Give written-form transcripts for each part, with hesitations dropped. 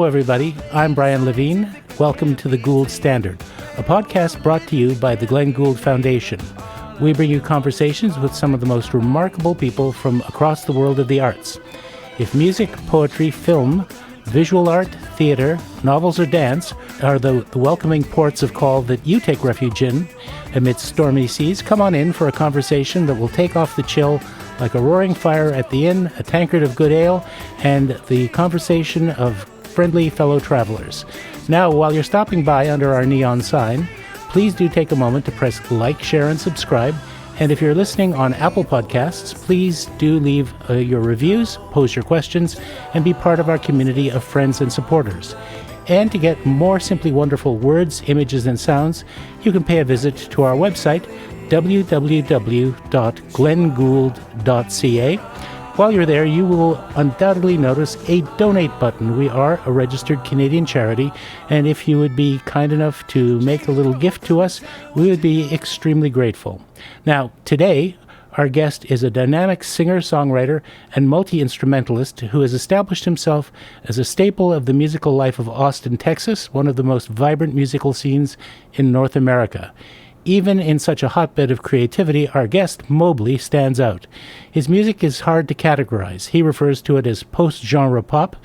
everybody. I'm Brian Levine. Welcome to the Gould Standard, a podcast brought to you by the Glenn Gould Foundation. We bring you conversations with some of the most remarkable people from across the world of the arts. If music, poetry, film, visual art, theater, novels, or dance are the welcoming ports of call that you take refuge in amidst stormy seas, come on in for a conversation that will take off the chill like a roaring fire at the inn, a tankard of good ale, and the conversation of friendly fellow travelers. Now, while you're stopping by under our neon sign, please do take a moment to press like, share, and subscribe. And if you're listening on Apple Podcasts, please do leave your reviews, pose your questions, and be part of our community of friends and supporters. And to get more simply wonderful words, images, and sounds, you can pay a visit to our website, www.glenngould.ca. While you're there, you will undoubtedly notice a donate button. We are a registered Canadian charity, and if you would be kind enough to make a little gift to us, we would be extremely grateful. Now, today, our guest is a dynamic singer-songwriter and multi-instrumentalist who has established himself as a staple of the musical life of Austin, Texas, one of the most vibrant musical scenes in North America. Even in such a hotbed of creativity, our guest, Mobley, stands out. His music is hard to categorize. He refers to it as post-genre pop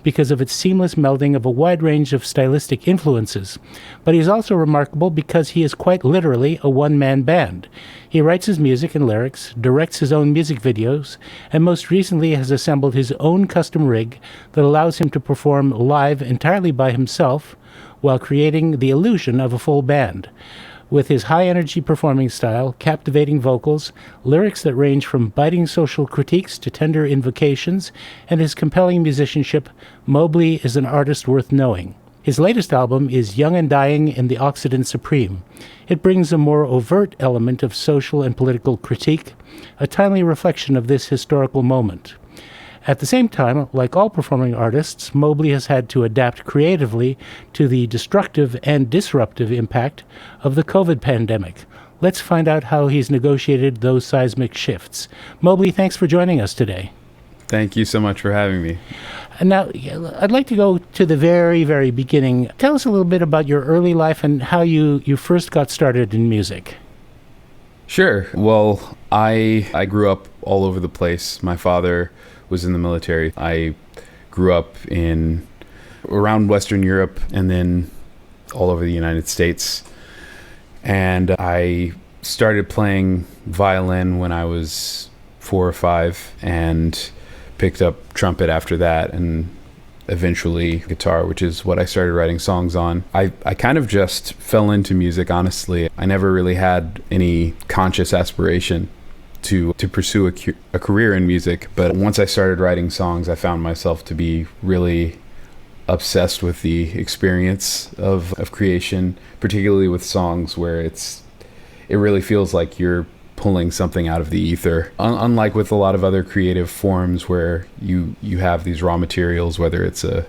because of its seamless melding of a wide range of stylistic influences. But he's also remarkable because he is quite literally a one-man band. He writes his music and lyrics, directs his own music videos, and most recently has assembled his own custom rig that allows him to perform live entirely by himself while creating the illusion of a full band. With his high-energy performing style, captivating vocals, lyrics that range from biting social critiques to tender invocations, and his compelling musicianship, Mobley is an artist worth knowing. His latest album is Young and Dying in the Occident Supreme. It brings a more overt element of social and political critique, a timely reflection of this historical moment. At the same time, like all performing artists, Mobley has had to adapt creatively to the destructive and disruptive impact of the COVID pandemic. Let's find out how he's negotiated those seismic shifts. Mobley, thanks for joining us today. Thank you so much for having me. And now, I'd like to go to the very, very beginning. Tell us a little bit about your early life and how you first got started in music. Sure. Well, I grew up all over the place. My father was in the military. I grew up around Western Europe and then all over the United States. And I started playing violin when I was 4 or 5 and picked up trumpet after that and eventually guitar, which is what I started writing songs on. I kind of just fell into music, honestly. I never really had any conscious aspiration to pursue a career in music. But once I started writing songs, I found myself to be really obsessed with the experience of creation, particularly with songs where it really feels like you're pulling something out of the ether. Unlike with a lot of other creative forms where you have these raw materials, whether it's a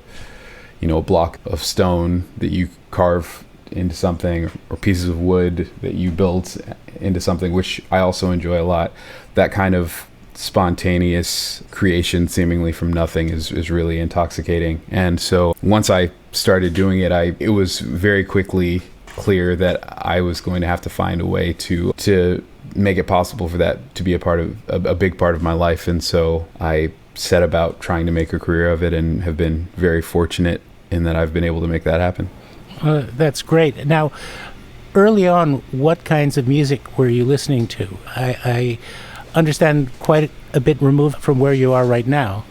block of stone that you carve into something or pieces of wood that you build into something, which I also enjoy a lot. That kind of spontaneous creation seemingly from nothing is really intoxicating. And so once I started doing it, it was very quickly clear that I was going to have to find a way to make it possible for that to be a big part of my life. And so I set about trying to make a career of it and have been very fortunate in that I've been able to make that happen. That's great. Now, early on, what kinds of music were you listening to? I understand quite a bit removed from where you are right now.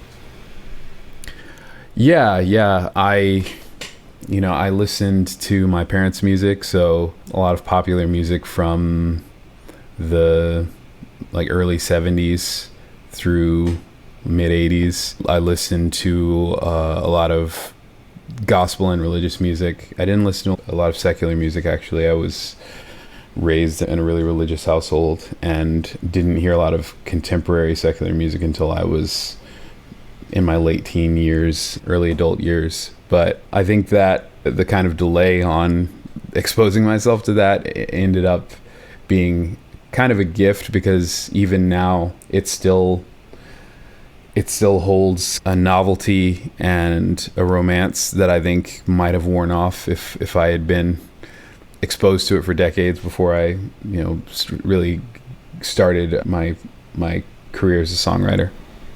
Yeah. I listened to my parents' music, so a lot of popular music from the early 70s through mid 80s. I listened to a lot of gospel and religious music. I didn't listen to a lot of secular music, actually. I was raised in a really religious household and didn't hear a lot of contemporary secular music until I was in my late teen years, early adult years. But I think that the kind of delay on exposing myself to that ended up being kind of a gift, because even now it's still it still holds a novelty and a romance that I think might have worn off if I had been exposed to it for decades before I, really started my career as a songwriter.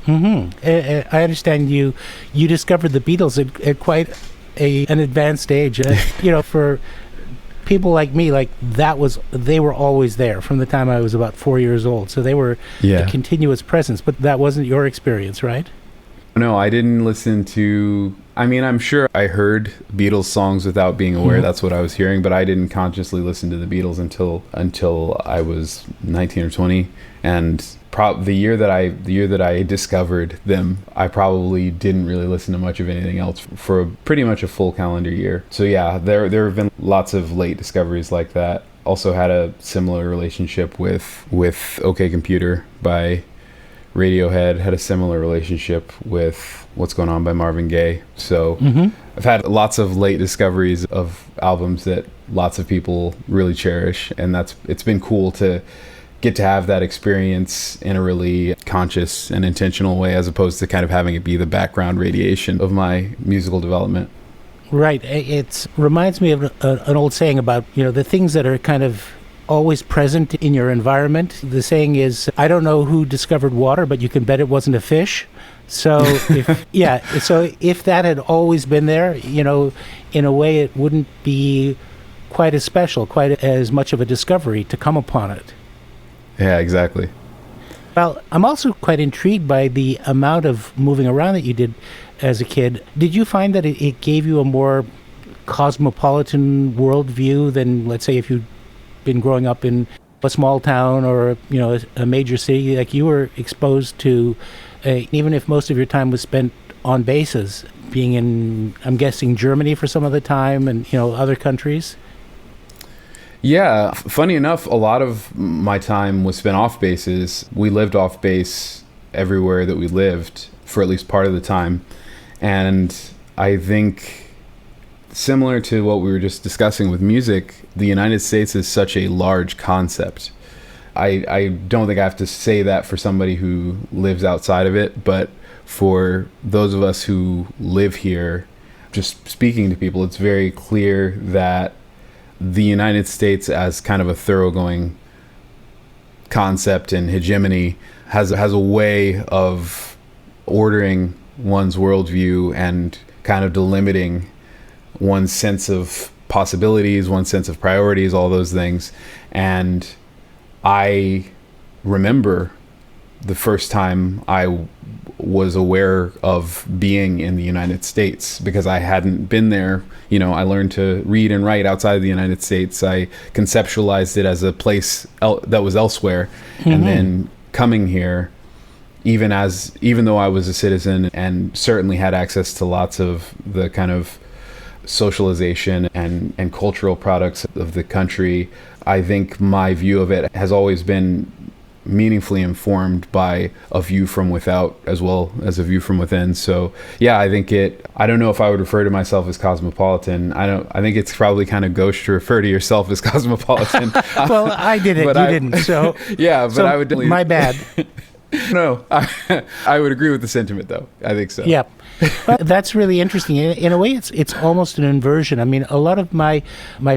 Mm-hmm. I understand you discovered the Beatles at quite an advanced age. For people like me, they were always there from the time I was about 4 years old. So they were a continuous presence. But that wasn't your experience, right? No, I didn't listen to... I'm sure I heard Beatles songs without being aware that's what I was hearing, but I didn't consciously listen to the Beatles until I was 19 or 20. And the year that I discovered them, I probably didn't really listen to much of anything else for pretty much a full calendar year. So yeah, there have been lots of late discoveries like that. Also had a similar relationship with OK Computer by Radiohead, had a similar relationship with What's Going On by Marvin Gaye. So I've had lots of late discoveries of albums that lots of people really cherish, and it's been cool to get to have that experience in a really conscious and intentional way, as opposed to kind of having it be the background radiation of my musical development. Right. It reminds me of an old saying about, the things that are kind of always present in your environment. The saying is, I don't know who discovered water, but you can bet it wasn't a fish. So if that had always been there, in a way it wouldn't be quite as special, quite as much of a discovery to come upon it. Yeah, exactly. Well, I'm also quite intrigued by the amount of moving around that you did as a kid. Did you find that it gave you a more cosmopolitan worldview than, let's say, if you'd been growing up in a small town or a major city? Like, you were exposed to, even if most of your time was spent on bases, being in, I'm guessing, Germany for some of the time, and other countries. Yeah, funny enough, a lot of my time was spent off bases. We lived off base everywhere that we lived for at least part of the time. And I think, similar to what we were just discussing with music, the United States is such a large concept. I don't think I have to say that for somebody who lives outside of it, but for those of us who live here, just speaking to people, it's very clear that the United States, as kind of a thoroughgoing concept and hegemony, has a way of ordering one's worldview and kind of delimiting one's sense of possibilities, one's sense of priorities, all those things. And I remember the first time I was aware of being in the United States, because I hadn't been there. I learned to read and write outside of the United States. I conceptualized it as a place that was elsewhere. And then coming here, even though I was a citizen and certainly had access to lots of the kind of socialization and cultural products of the country, I think my view of it has always been meaningfully informed by a view from without as well as a view from within. So yeah, I think I don't know if I would refer to myself as cosmopolitan. I think it's probably kind of gauche to refer to yourself as cosmopolitan. Well, I did it. You didn't. So yeah, but so I would definitely... My bad. No, I would agree with the sentiment, though. I think so. Yep. Well, that's really interesting. In a way, it's almost an inversion. I mean, a lot of my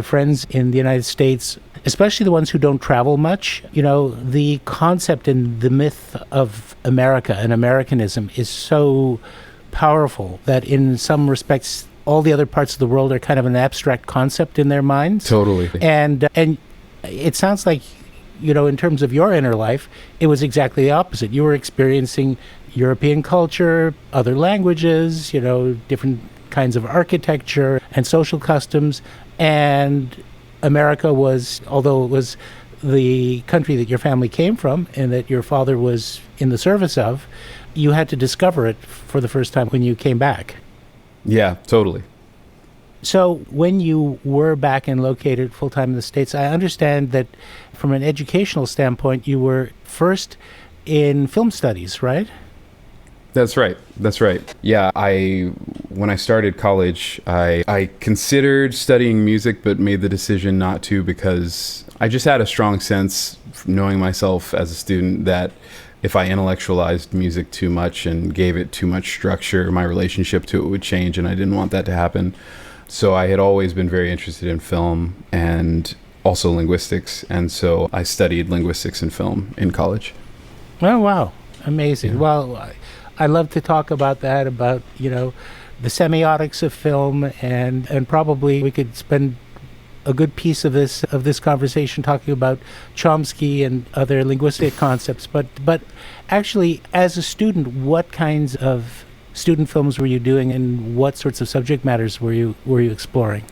friends in the United States, especially the ones who don't travel much, the concept and the myth of America and Americanism is so powerful that in some respects, all the other parts of the world are kind of an abstract concept in their minds. Totally. And it sounds like, in terms of your inner life, it was exactly the opposite. You were experiencing European culture, other languages, different kinds of architecture and social customs. And America was, although it was the country that your family came from and that your father was in the service of, you had to discover it for the first time when you came back. Yeah, totally. So when you were back and located full-time in the States, I understand that from an educational standpoint, you were first in film studies, right? That's right. Yeah, when I started college, I considered studying music, but made the decision not to, because I just had a strong sense, knowing myself as a student, that if I intellectualized music too much and gave it too much structure, my relationship to it would change, and I didn't want that to happen. So I had always been very interested in film and also linguistics, and so I studied linguistics and film in college. Oh, wow. Amazing. Yeah. Well, I love to talk about that, about, the semiotics of film, and probably we could spend a good piece of this conversation talking about Chomsky and other linguistic concepts. But actually, as a student, what kinds of student films were you doing, and what sorts of subject matters were you exploring?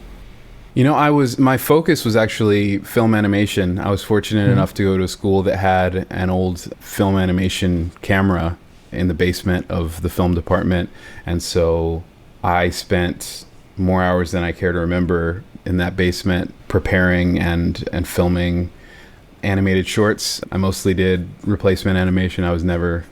My focus was actually film animation. I was fortunate enough to go to a school that had an old film animation camera in the basement of the film department. And so I spent more hours than I care to remember in that basement preparing and filming animated shorts. I mostly did replacement animation. I was never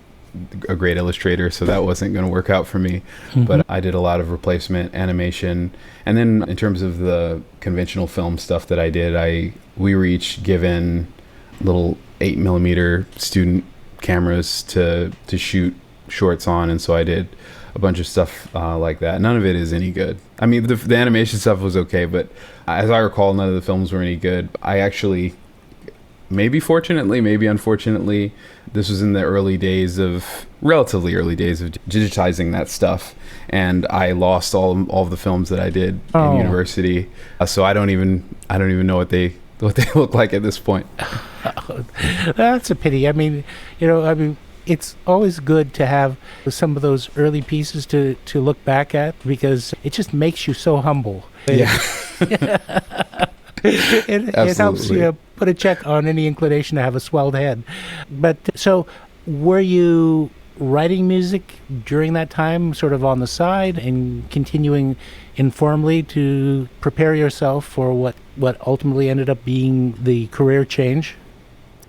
a great illustrator, so that wasn't going to work out for me. But I did a lot of replacement animation. And then in terms of the conventional film stuff that I did, we were each given little 8mm student cameras to shoot shorts on, and so I did a bunch of stuff like that. None of it is any good. I mean, the animation stuff was okay, but as I recall, none of the films were any good. I actually, maybe fortunately, maybe unfortunately, this was in the relatively early days of digitizing that stuff, and I lost all of the films that I did in university. So I don't even know what they look like at this point. That's a pity. I mean, it's always good to have some of those early pieces to look back at, because it just makes you so humble. Yeah. It helps you put a check on any inclination to have a swelled head. But so were you writing music during that time, sort of on the side, and continuing informally to prepare yourself for what ultimately ended up being the career change?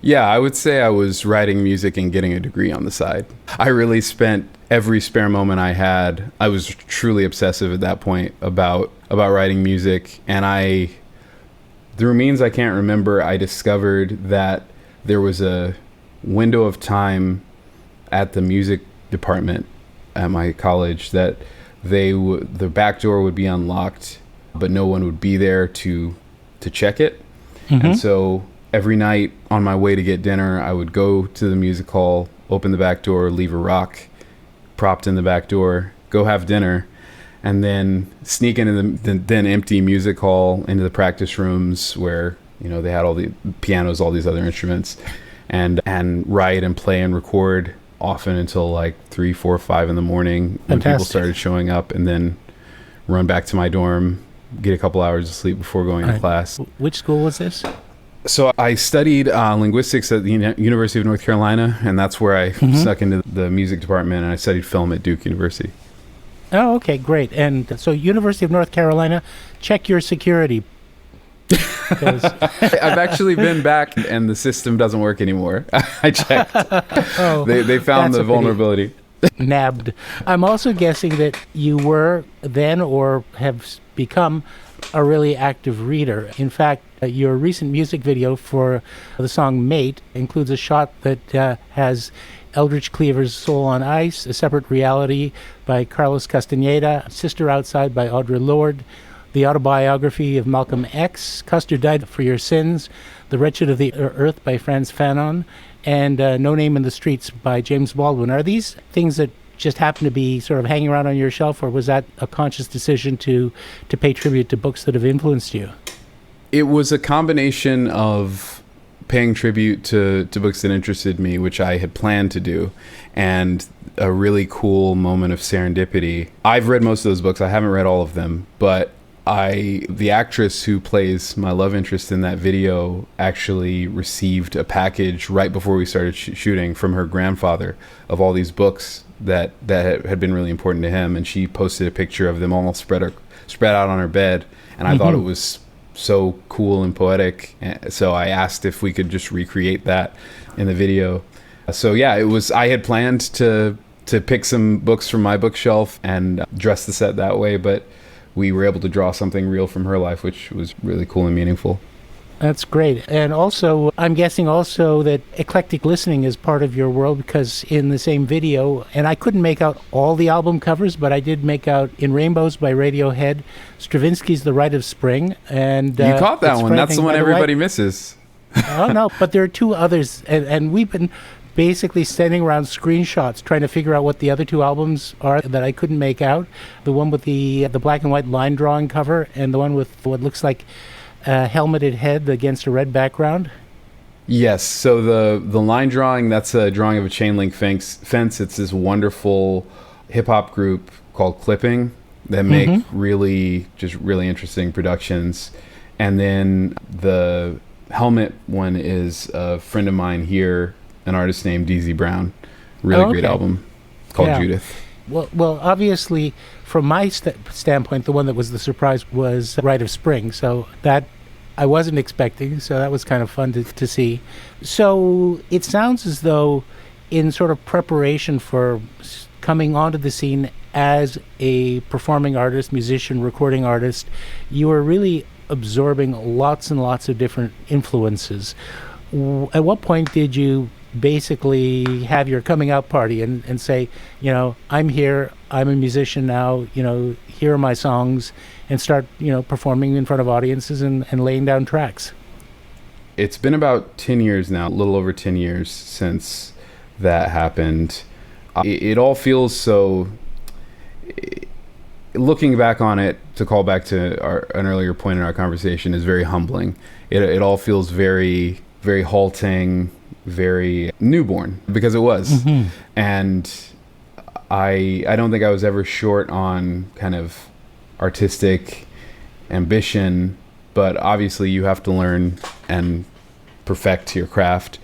Yeah, I would say I was writing music and getting a degree on the side. I really spent every spare moment I had. I was truly obsessive at that point about writing music, and through means I can't remember, I discovered that there was a window of time at the music department at my college that the back door would be unlocked, but no one would be there to check it. And so every night on my way to get dinner, I would go to the music hall, open the back door, leave a rock propped in the back door, go have dinner, and then sneak into the then empty music hall, into the practice rooms where they had all the pianos, all these other instruments, and write and play and record often until like 3, 4, 5 in the morning when people started showing up, and then run back to my dorm, get a couple hours of sleep before going to class. Which school was this? So I studied linguistics at the University of North Carolina, and that's where I snuck into the music department, and I studied film at Duke University. Oh, okay, great. And so University of North Carolina, check your security. I've actually been back, and the system doesn't work anymore. I checked. They found the vulnerability. Nabbed. I'm also guessing that you were then, or have become, a really active reader. In fact, your recent music video for the song Mate includes a shot that has Eldridge Cleaver's Soul on Ice, A Separate Reality by Carlos Castaneda, Sister Outside by Audre Lorde, the autobiography of Malcolm X, Custer Died for Your Sins, The Wretched of the Earth by Frantz Fanon, and No Name in the Streets by James Baldwin. Are these things that just happen to be sort of hanging around on your shelf, or was that a conscious decision to pay tribute to books that have influenced you? It was a combination of paying tribute to books that interested me, which I had planned to do, and a really cool moment of serendipity. I've read most of those books. I haven't read all of them, but the actress who plays my love interest in that video actually received a package right before we started shooting from her grandfather of all these books that had been really important to him, and she posted a picture of them all spread out on her bed, and I thought it was so cool and poetic. So I asked if we could just recreate that in the video. So yeah, I had planned to pick some books from my bookshelf and dress the set that way, but we were able to draw something real from her life, which was really cool and meaningful. That's great. And also, I'm guessing also that eclectic listening is part of your world, because in the same video, and I couldn't make out all the album covers, but I did make out In Rainbows by Radiohead, Stravinsky's The Rite of Spring, and You caught that It's one. That's the Frightening one by everybody Light. misses. Oh, no, but there are two others, and we've been basically standing around screenshots trying to figure out what the other two albums are that I couldn't make out. The one with the black and white line drawing cover, and the one with what looks like a helmeted head against a red background. Yes. So the line drawing, that's a drawing of a chain link fence. It's this wonderful hip hop group called Clipping that make really interesting productions. And then the helmet one is a friend of mine here, an artist named DZ Brown. Really great album called Judith. Well, obviously, from my standpoint, the one that was the surprise was Rite of Spring. So that I wasn't expecting. So that was kind of fun to see. So it sounds as though, in sort of preparation for coming onto the scene as a performing artist, musician, recording artist, you were really absorbing lots and lots of different influences. At what point did you basically have your coming out party and say, I'm here, I'm a musician now, here are my songs, and start, performing in front of audiences and laying down tracks? It's been about 10 years now, a little over 10 years since that happened. It all feels so... Looking back on it, to call back to an earlier point in our conversation, is very humbling. It all feels very, very halting, very newborn, because it was. And I don't think I was ever short on kind of artistic ambition, but obviously you have to learn and perfect your craft.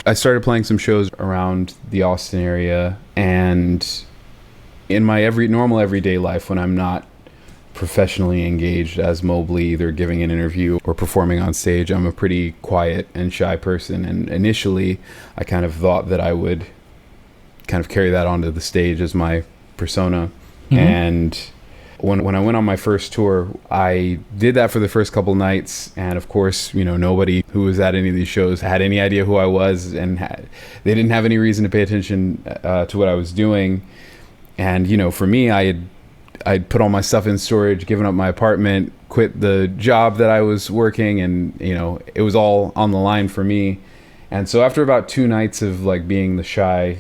I started playing some shows around the Austin area, and in my normal everyday life, when I'm not professionally engaged as Mobley, either giving an interview or performing on stage, I'm a pretty quiet and shy person. And initially, I kind of thought that I would kind of carry that onto the stage as my persona. And when I went on my first tour, I did that for the first couple nights. And of course, nobody who was at any of these shows had any idea who I was, and they didn't have any reason to pay attention to what I was doing. And, for me, I'd put all my stuff in storage, given up my apartment, quit the job that I was working, and, it was all on the line for me. And so after about 2 nights of like being the shy,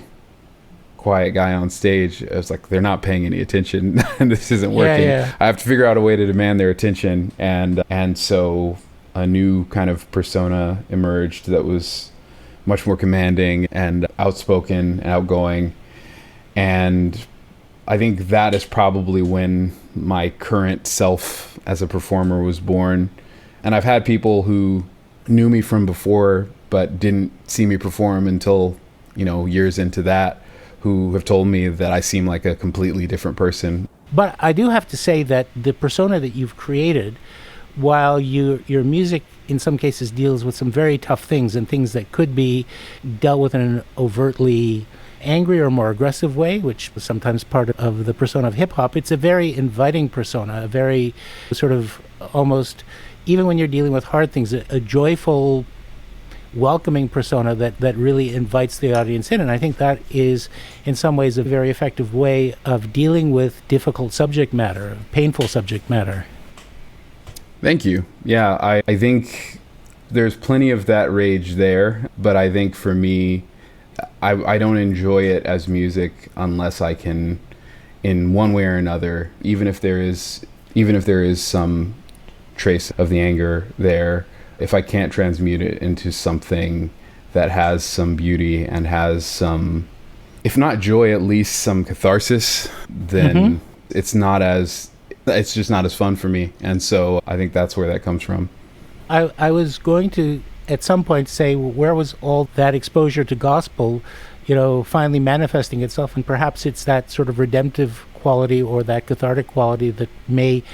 quiet guy on stage, I was like, they're not paying any attention and this isn't working. I have to figure out a way to demand their attention. And so a new kind of persona emerged that was much more commanding and outspoken and outgoing. And I think that is probably when my current self as a performer was born. And I've had people who knew me from before but didn't see me perform until, years into that, who have told me that I seem like a completely different person. But I do have to say that the persona that you've created, while your music in some cases deals with some very tough things and things that could be dealt with in an overtly angry or more aggressive way, which was sometimes part of the persona of hip-hop, it's a very inviting persona, a very sort of almost, even when you're dealing with hard things, a joyful, welcoming persona that really invites the audience in. And I think that is in some ways a very effective way of dealing with difficult subject matter, painful subject matter. Thank you. Yeah, I think there's plenty of that rage there, but I think for me, I don't enjoy it as music unless I can, in one way or another, even if there is some trace of the anger there, if I can't transmute it into something that has some beauty and has some, if not joy, at least some catharsis, then it's just not as fun for me. And so I think that's where that comes from. I was going to at some point say, where was all that exposure to gospel, finally manifesting itself? And perhaps it's that sort of redemptive quality or that cathartic quality that may,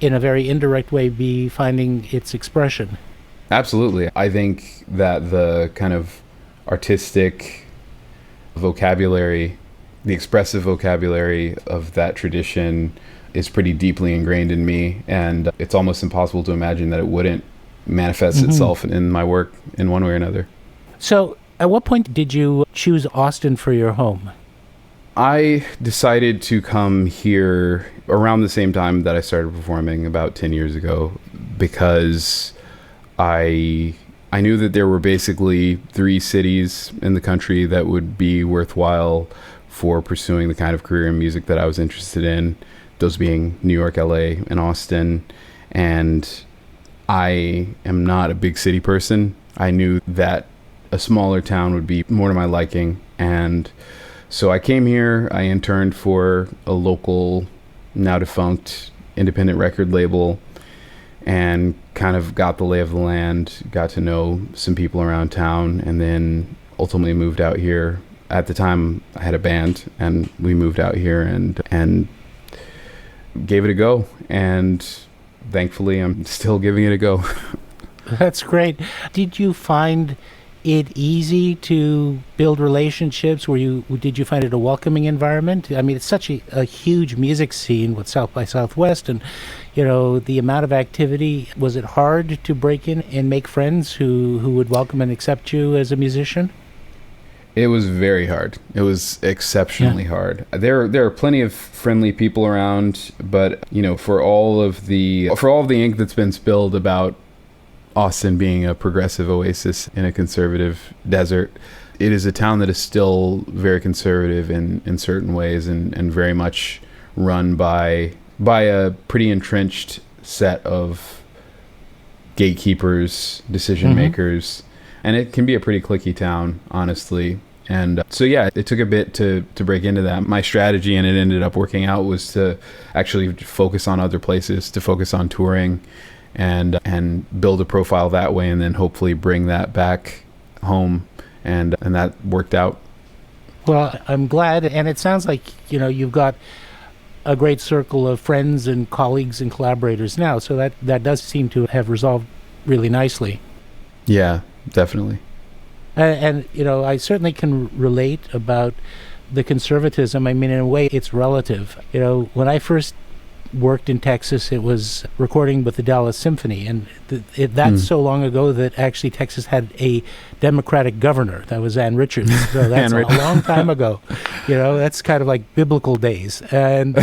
in a very indirect way, be finding its expression. Absolutely. I think that the kind of artistic vocabulary, the expressive vocabulary of that tradition is pretty deeply ingrained in me, and it's almost impossible to imagine that it wouldn't manifests itself in my work in one way or another. So, at what point did you choose Austin for your home? I decided to come here around the same time that I started performing, about 10 years ago, because I knew that there were basically 3 cities in the country that would be worthwhile for pursuing the kind of career in music that I was interested in, those being New York, LA, and Austin. And I am not a big city person. I knew that a smaller town would be more to my liking. And so I came here, I interned for a local, now defunct, independent record label, and kind of got the lay of the land, got to know some people around town, and then ultimately moved out here. At the time, I had a band, and we moved out here and gave it a go. And thankfully, I'm still giving it a go. That's great. Did you find it easy to build relationships? Did you find it a welcoming environment? I mean, it's such a huge music scene with South by Southwest, and the amount of activity. Was it hard to break in and make friends who would welcome and accept you as a musician? It was very hard. It was exceptionally hard. There are plenty of friendly people around, but for all of the ink that's been spilled about Austin being a progressive oasis in a conservative desert, it is a town that is still very conservative in certain ways, and very much run by a pretty entrenched set of gatekeepers, decision makers, and it can be a pretty cliquey town, honestly. And so it took a bit to break into that. My strategy, and it ended up working out, was to actually focus on other places, to focus on touring and build a profile that way, and then hopefully bring that back home, and that worked out. Well, I'm glad, and it sounds like you've got a great circle of friends and colleagues and collaborators now, so that does seem to have resolved really nicely. Yeah, definitely. And I certainly can relate about the conservatism. I mean, in a way, it's relative. When I first worked in Texas, it was recording with the Dallas Symphony, and that's so long ago that actually Texas had a Democratic governor. That was Ann Richards. So that's a long time ago. That's kind of like biblical days. And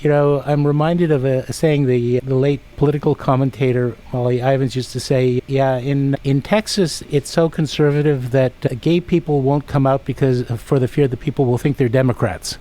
I'm reminded of a saying the late political commentator Molly Ivins used to say, in Texas it's so conservative that gay people won't come out because for the fear that people will think they're Democrats.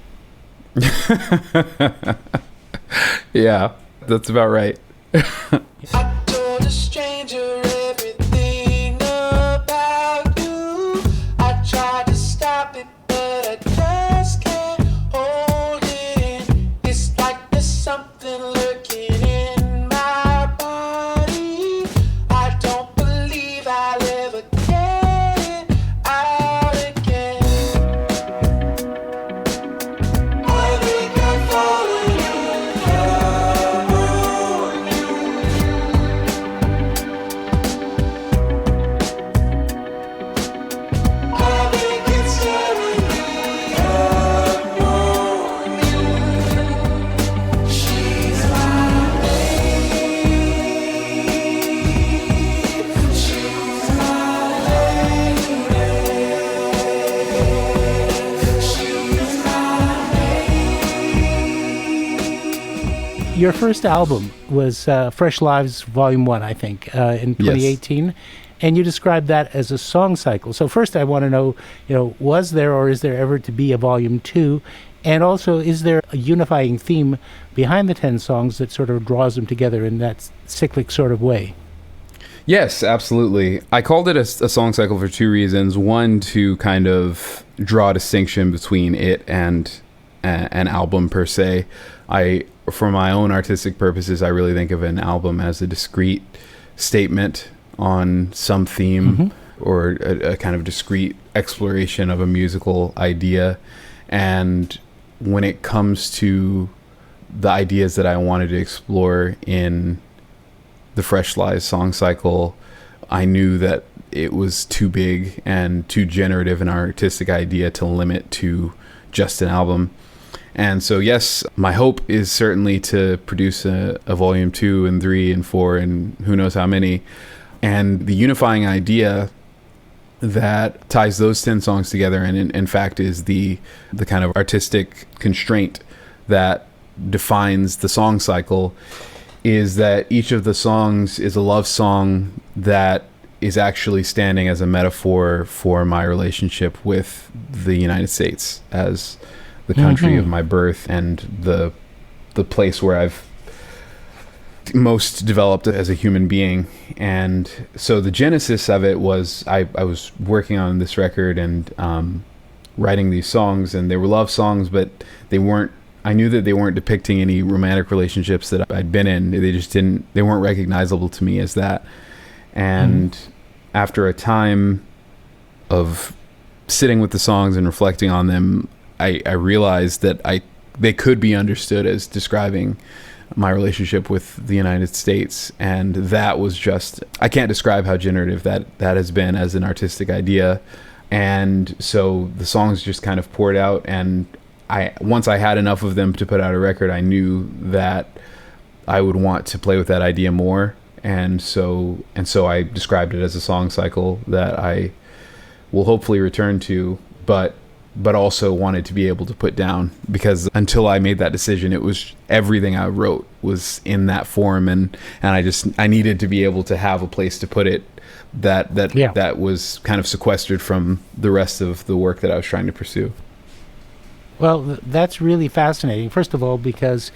Yeah, that's about right. I told a stranger everything about you. I tried to stop it, but I just can't hold it in. It's like there's something lurking in my body. I don't believe I'll ever get it out again. I think I'm falling in love with you. I think it's tearing me apart. She's my babe. She's my lady. She's my babe. Your first album was Fresh Lives Volume 1, I think, in 2018. And you described that as a song cycle. So first I want to know, was there or is there ever to be a Volume 2? And also, is there a unifying theme behind the 10 songs that sort of draws them together in that cyclic sort of way? Yes, absolutely. I called it a song cycle for 2 reasons. One, to kind of draw a distinction between it and an album per se. For my own artistic purposes, I really think of an album as a discrete statement on some theme or a kind of discrete exploration of a musical idea. And when it comes to the ideas that I wanted to explore in the Fresh Lies song cycle, I knew that it was too big and too generative an artistic idea to limit to just an album. And so, yes, my hope is certainly to produce a volume 2 and 3 and 4 and who knows how many. And the unifying idea that ties those 10 songs together, and in fact is the kind of artistic constraint that defines the song cycle, is that each of the songs is a love song that is actually standing as a metaphor for my relationship with the United States as the country of my birth and the place where I've most developed as a human being. And so the genesis of it was I was working on this record and writing these songs, and they were love songs, but I knew that they weren't depicting any romantic relationships that I'd been in. They weren't recognizable to me as that. And after a time of sitting with the songs and reflecting on them, I realized that they could be understood as describing my relationship with the United States. And that was just, I can't describe how generative that has been as an artistic idea. And so the songs just kind of poured out, and once I had enough of them to put out a record, I knew that I would want to play with that idea more. And so I described it as a song cycle that I will hopefully return to, but also wanted to be able to put down, because until I made that decision, it was everything I wrote was in that form, and I needed to be able to have a place to put it that was kind of sequestered from the rest of the work that I was trying to pursue. Well, that's really fascinating. First of all, because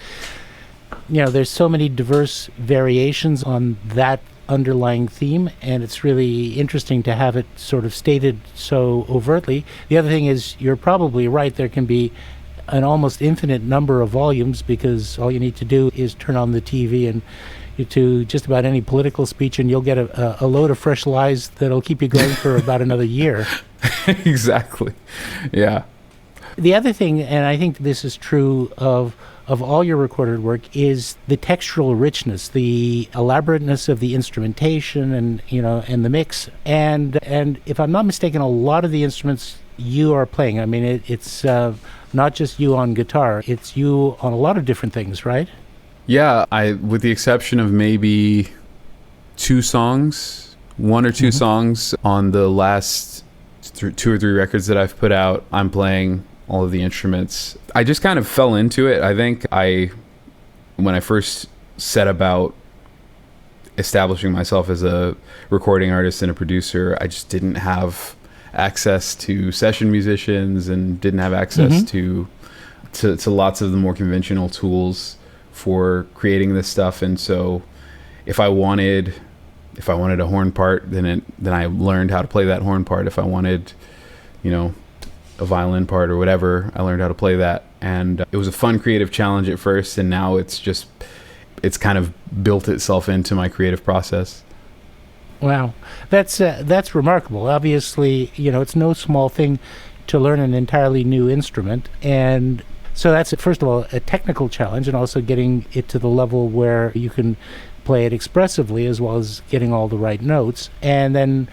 there's so many diverse variations on that underlying theme, and it's really interesting to have it sort of stated so overtly. The other thing is, you're probably right, there can be an almost infinite number of volumes, because all you need to do is turn on the TV and to just about any political speech, and you'll get a load of fresh lies that'll keep you going for about another year. Exactly. Yeah. The other thing, and I think this is true of all your recorded work, is the textural richness, the elaborateness of the instrumentation, and and the mix. And if I'm not mistaken, a lot of the instruments you are playing, I mean, it's not just you on guitar, it's you on a lot of different things, right? Yeah, with the exception of maybe one or two songs on the last 2 or 3 records that I've put out, I'm playing all of the instruments. I just kind of fell into it. I think when I first set about establishing myself as a recording artist and a producer, I just didn't have access to session musicians and didn't have access to lots of the more conventional tools for creating this stuff. And so if I wanted a horn part, then I learned how to play that horn part. If I wanted, a violin part or whatever, I learned how to play that. And it was a fun creative challenge at first, and now it's kind of built itself into my creative process. Wow, that's remarkable. Obviously, it's no small thing to learn an entirely new instrument, and so that's, first of all, a technical challenge, and also getting it to the level where you can play it expressively, as well as getting all the right notes. And then,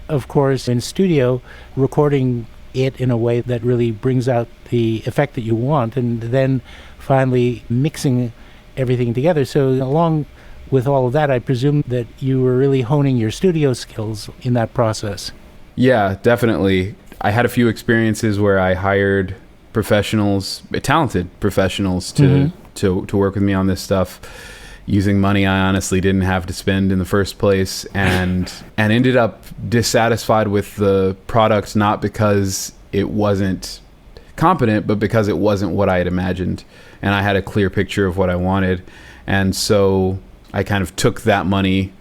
of course, in studio, recording it in a way that really brings out the effect that you want, and then finally mixing everything together. So along with all of that, I presume that you were really honing your studio skills in that process. Yeah, definitely. I had a few experiences where I hired talented professionals to work with me on this stuff, using money I honestly didn't have to spend in the first place, and ended up dissatisfied with the product, not because it wasn't competent, but because it wasn't what I had imagined, and I had a clear picture of what I wanted. And so I kind of took that money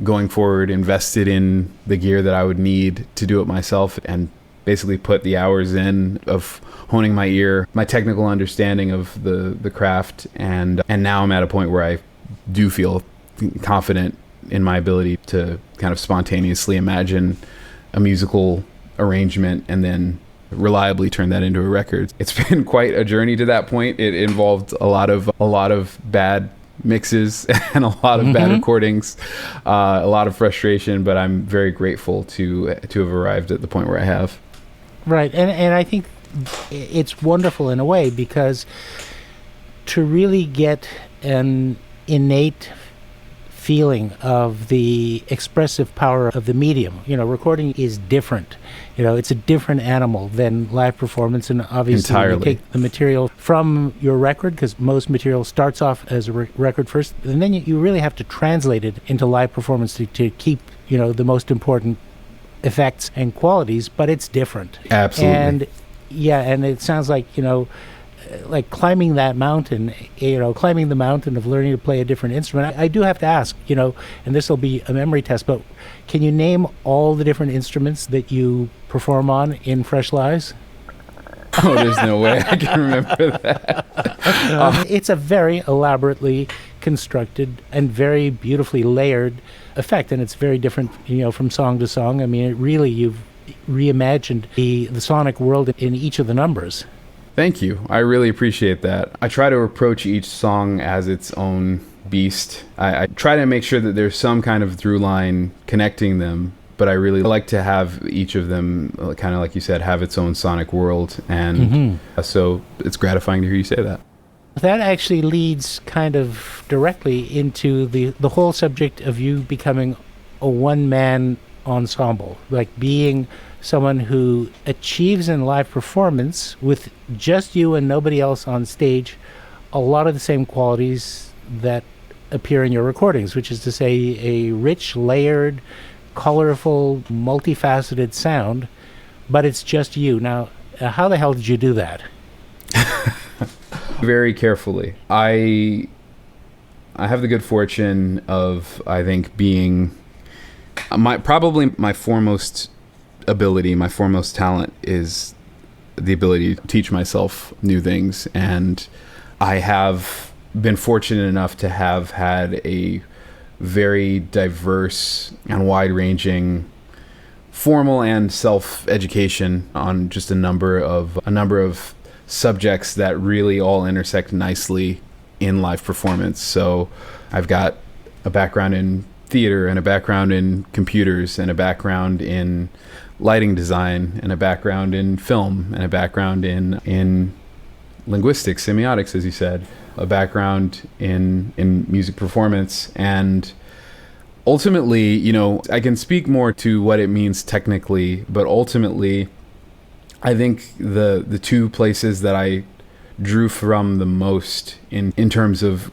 going forward, invested in the gear that I would need to do it myself, and basically put the hours in of honing my ear, my technical understanding of the craft, and now I'm at a point where I do feel confident in my ability to kind of spontaneously imagine a musical arrangement and then reliably turn that into a record. It's been quite a journey to that point. It involved a lot of bad mixes and a lot of bad recordings, a lot of frustration, but I'm very grateful to have arrived at the point where I have. Right, and I think it's wonderful in a way, because to really get an innate feeling of the expressive power of the medium, recording is different. It's a different animal than live performance, and obviously Entirely. you take the material from your record, because most material starts off as a record first, and then you really have to translate it into live performance to keep, the most important effects and qualities, but it's different. Absolutely. And and it sounds like, like climbing that mountain, climbing the mountain of learning to play a different instrument. I do have to ask, and this will be a memory test, but can you name all the different instruments that you perform on in Fresh Lies? Oh, there's no way I can remember that. It's a very elaborately constructed and very beautifully layered effect, and it's very different, from song to song. I mean, you've reimagined the sonic world in each of the numbers. Thank you. I really appreciate that. I try to approach each song as its own beast. I try to make sure that there's some kind of through line connecting them, but I really like to have each of them, kind of like you said, have its own sonic world. And so it's gratifying to hear you say that. That actually leads kind of directly into the whole subject of you becoming a one-man ensemble, like being someone who achieves in live performance with just you and nobody else on stage a lot of the same qualities that appear in your recordings, which is to say a rich, layered, colorful, multifaceted sound, but it's just you. Now, how the hell did you do that? Very carefully. I have the good fortune of, I think, being probably my foremost ability, my foremost talent is the ability to teach myself new things. And I have been fortunate enough to have had a very diverse and wide-ranging formal and self-education on just a number of subjects that really all intersect nicely in live performance. So I've got a background in theater and a background in computers and a background in lighting design and a background in film and a background in linguistics, semiotics, as you said, a background in music performance. And ultimately, I can speak more to what it means technically, but ultimately I think the two places that I drew from the most in terms of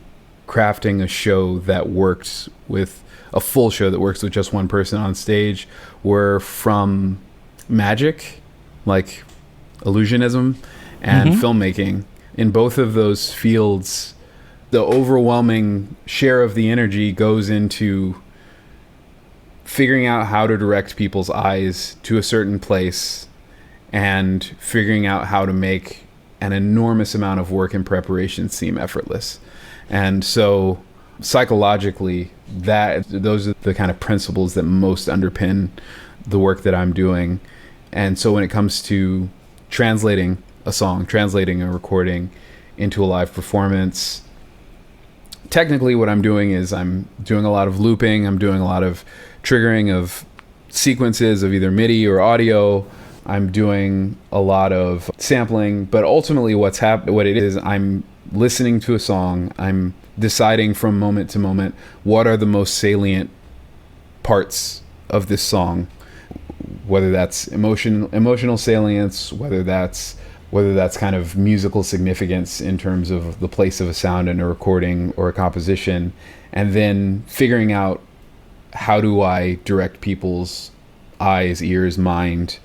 crafting a show that works with a full show that works with just one person on stage were from magic, like illusionism, and filmmaking. In both of those fields, the overwhelming share of the energy goes into figuring out how to direct people's eyes to a certain place and figuring out how to make an enormous amount of work and preparation seem effortless. And so psychologically, those are the kind of principles that most underpin the work that I'm doing. And so when it comes to translating a song, translating a recording into a live performance, technically what I'm doing is I'm doing a lot of looping, I'm doing a lot of triggering of sequences of either MIDI or audio, I'm doing a lot of sampling, but ultimately what it is, I'm listening to a song, I'm deciding from moment to moment what are the most salient parts of this song, whether that's emotional salience, whether that's kind of musical significance in terms of the place of a sound in a recording or a composition, and then figuring out how do I direct people's eyes, ears, mind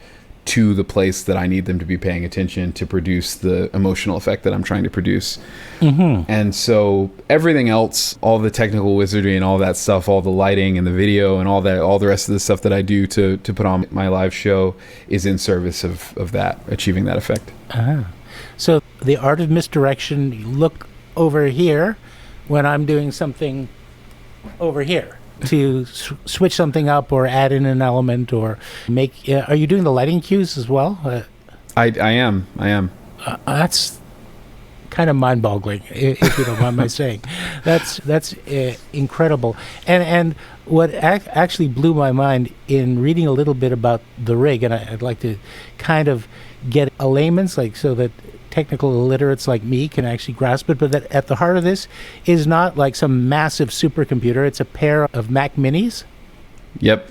to the place that I need them to be paying attention to produce the emotional effect that I'm trying to produce. And so everything else, all the technical wizardry and all that stuff, all the lighting and the video and all the rest of the stuff that I do to put on my live show is in service of that, achieving that effect. So the art of misdirection, you look over here when I'm doing something over here to switch something up or add in an element or make... are you doing the lighting cues as well? I am. That's kind of mind-boggling, if you don't mind my saying. That's incredible. And what actually blew my mind in reading a little bit about the rig, and I'd like to kind of get a layman's, like, so that technical illiterates like me can actually grasp it, but that at the heart of this is not like some massive supercomputer. It's a pair of Mac Minis. Yep.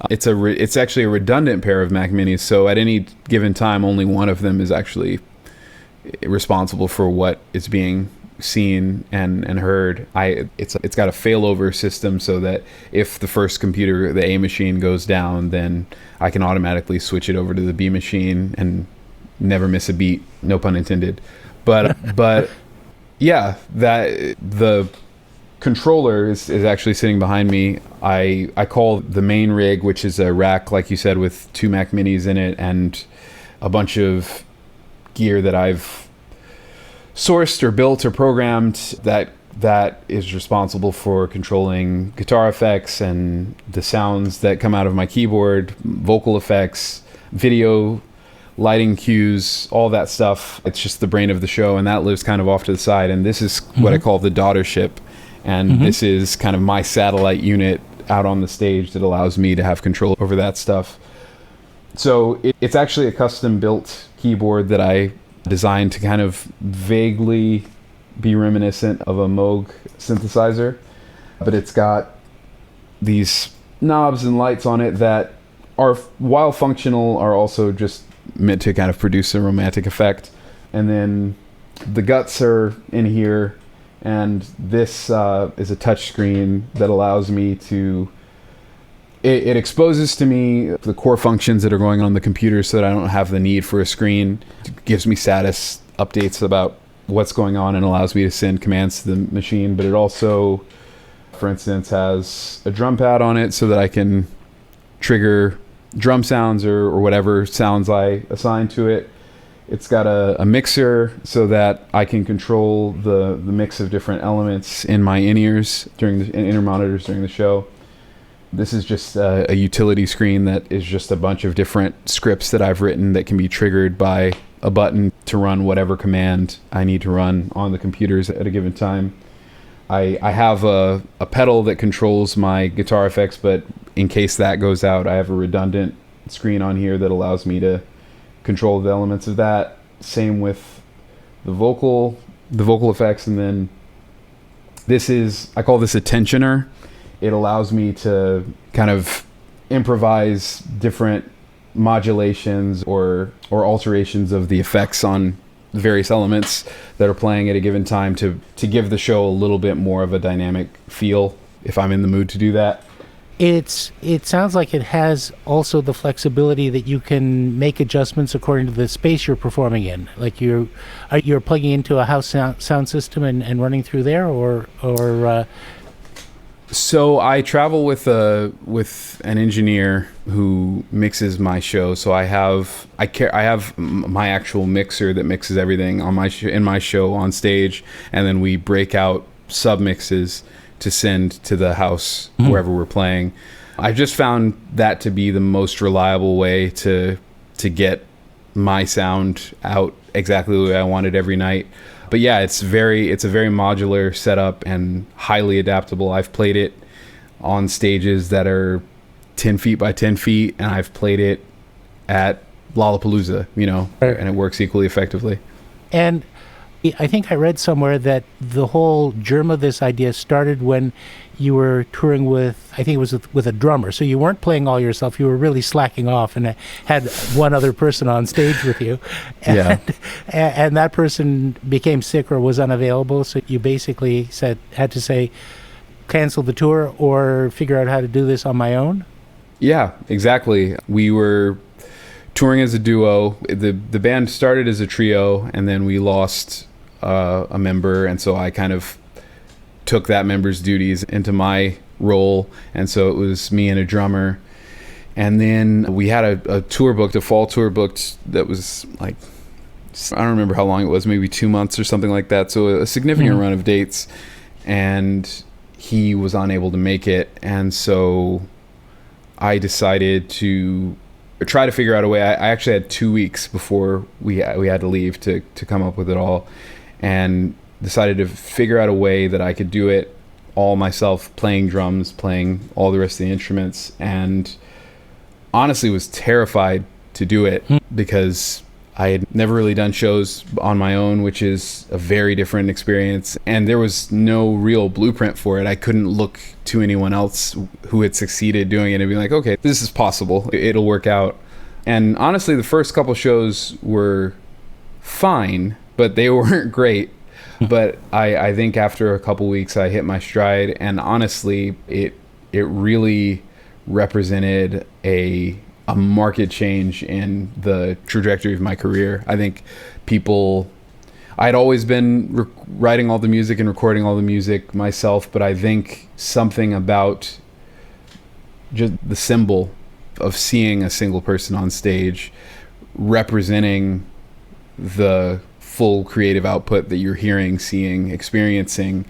It's actually a redundant pair of Mac Minis, so at any given time, only one of them is actually responsible for what is being seen and heard. It's got a failover system so that if the first computer, the A machine, goes down, then I can automatically switch it over to the B machine and never miss a beat, no pun intended. But yeah, that the controller is actually sitting behind me. I call the main rig, which is a rack, like you said, with 2 Mac Minis in it and a bunch of gear that I've sourced or built or programmed that is responsible for controlling guitar effects and the sounds that come out of my keyboard, vocal effects, video, lighting cues, all that stuff. It's just the brain of the show, and that lives kind of off to the side. And this is what I call the daughter ship. And this is kind of my satellite unit out on the stage that allows me to have control over that stuff. So it's actually a custom built keyboard that I designed to kind of vaguely be reminiscent of a Moog synthesizer, but it's got these knobs and lights on it that are, while functional, are also just meant to kind of produce a romantic effect. And then the guts are in here, and this is a touch screen that allows me to it exposes to me the core functions that are going on in the computer so that I don't have the need for a screen. It gives me status updates about what's going on and allows me to send commands to the machine. But it also, for instance, has a drum pad on it so that I can trigger drum sounds or whatever sounds I assign to it. It's got a mixer so that I can control the mix of different elements in my in-ears in-ear monitors during the show. This is just a utility screen that is just a bunch of different scripts that I've written that can be triggered by a button to run whatever command I need to run on the computers at a given time. I have a pedal that controls my guitar effects, but in case that goes out, I have a redundant screen on here that allows me to control the elements of that. Same with the vocal effects. And then I call this a tensioner. It allows me to kind of improvise different modulations or alterations of the effects on the various elements that are playing at a given time to give the show a little bit more of a dynamic feel if I'm in the mood to do that. It sounds like it has also the flexibility that you can make adjustments according to the space you're performing in. Like you're plugging into a house sound system and running through there, or So I travel with an engineer who mixes my show. So I have my actual mixer that mixes everything on in my show on stage, and then we break out sub mixes to send to the house wherever we're playing. I've just found that to be the most reliable way to get my sound out exactly the way I want it every night. But yeah, it's a very modular setup and highly adaptable. I've played it on stages that are 10 feet by 10 feet, and I've played it at Lollapalooza, and it works equally effectively. And I think I read somewhere that the whole germ of this idea started when you were touring with, I think it was with a drummer. So you weren't playing all yourself. You were really slacking off and had one other person on stage with you. And, and that person became sick or was unavailable. So you basically had to say, cancel the tour or figure out how to do this on my own? Yeah, exactly. We were touring as a duo. The band started as a trio, and then we lost a member, and so I kind of took that member's duties into my role, and so it was me and a drummer. And then we had a fall tour booked that was like, I don't remember how long it was, maybe 2 months or something like that, so a significant run of dates, and he was unable to make it, and so I decided to try to figure out a way. I actually had 2 weeks before we had to leave to come up with it all, and decided to figure out a way that I could do it all myself, playing drums, playing all the rest of the instruments, and honestly was terrified to do it because I had never really done shows on my own, which is a very different experience. And there was no real blueprint for it. I couldn't look to anyone else who had succeeded doing it and be like, okay, this is possible. It'll work out. And honestly, the first couple shows were fine, but they weren't great. But I think after a couple weeks, I hit my stride. And honestly, it really represented a market change in the trajectory of my career. I think I'd always been writing all the music and recording all the music myself, but I think something about just the symbol of seeing a single person on stage representing the full creative output that you're hearing, seeing, experiencing,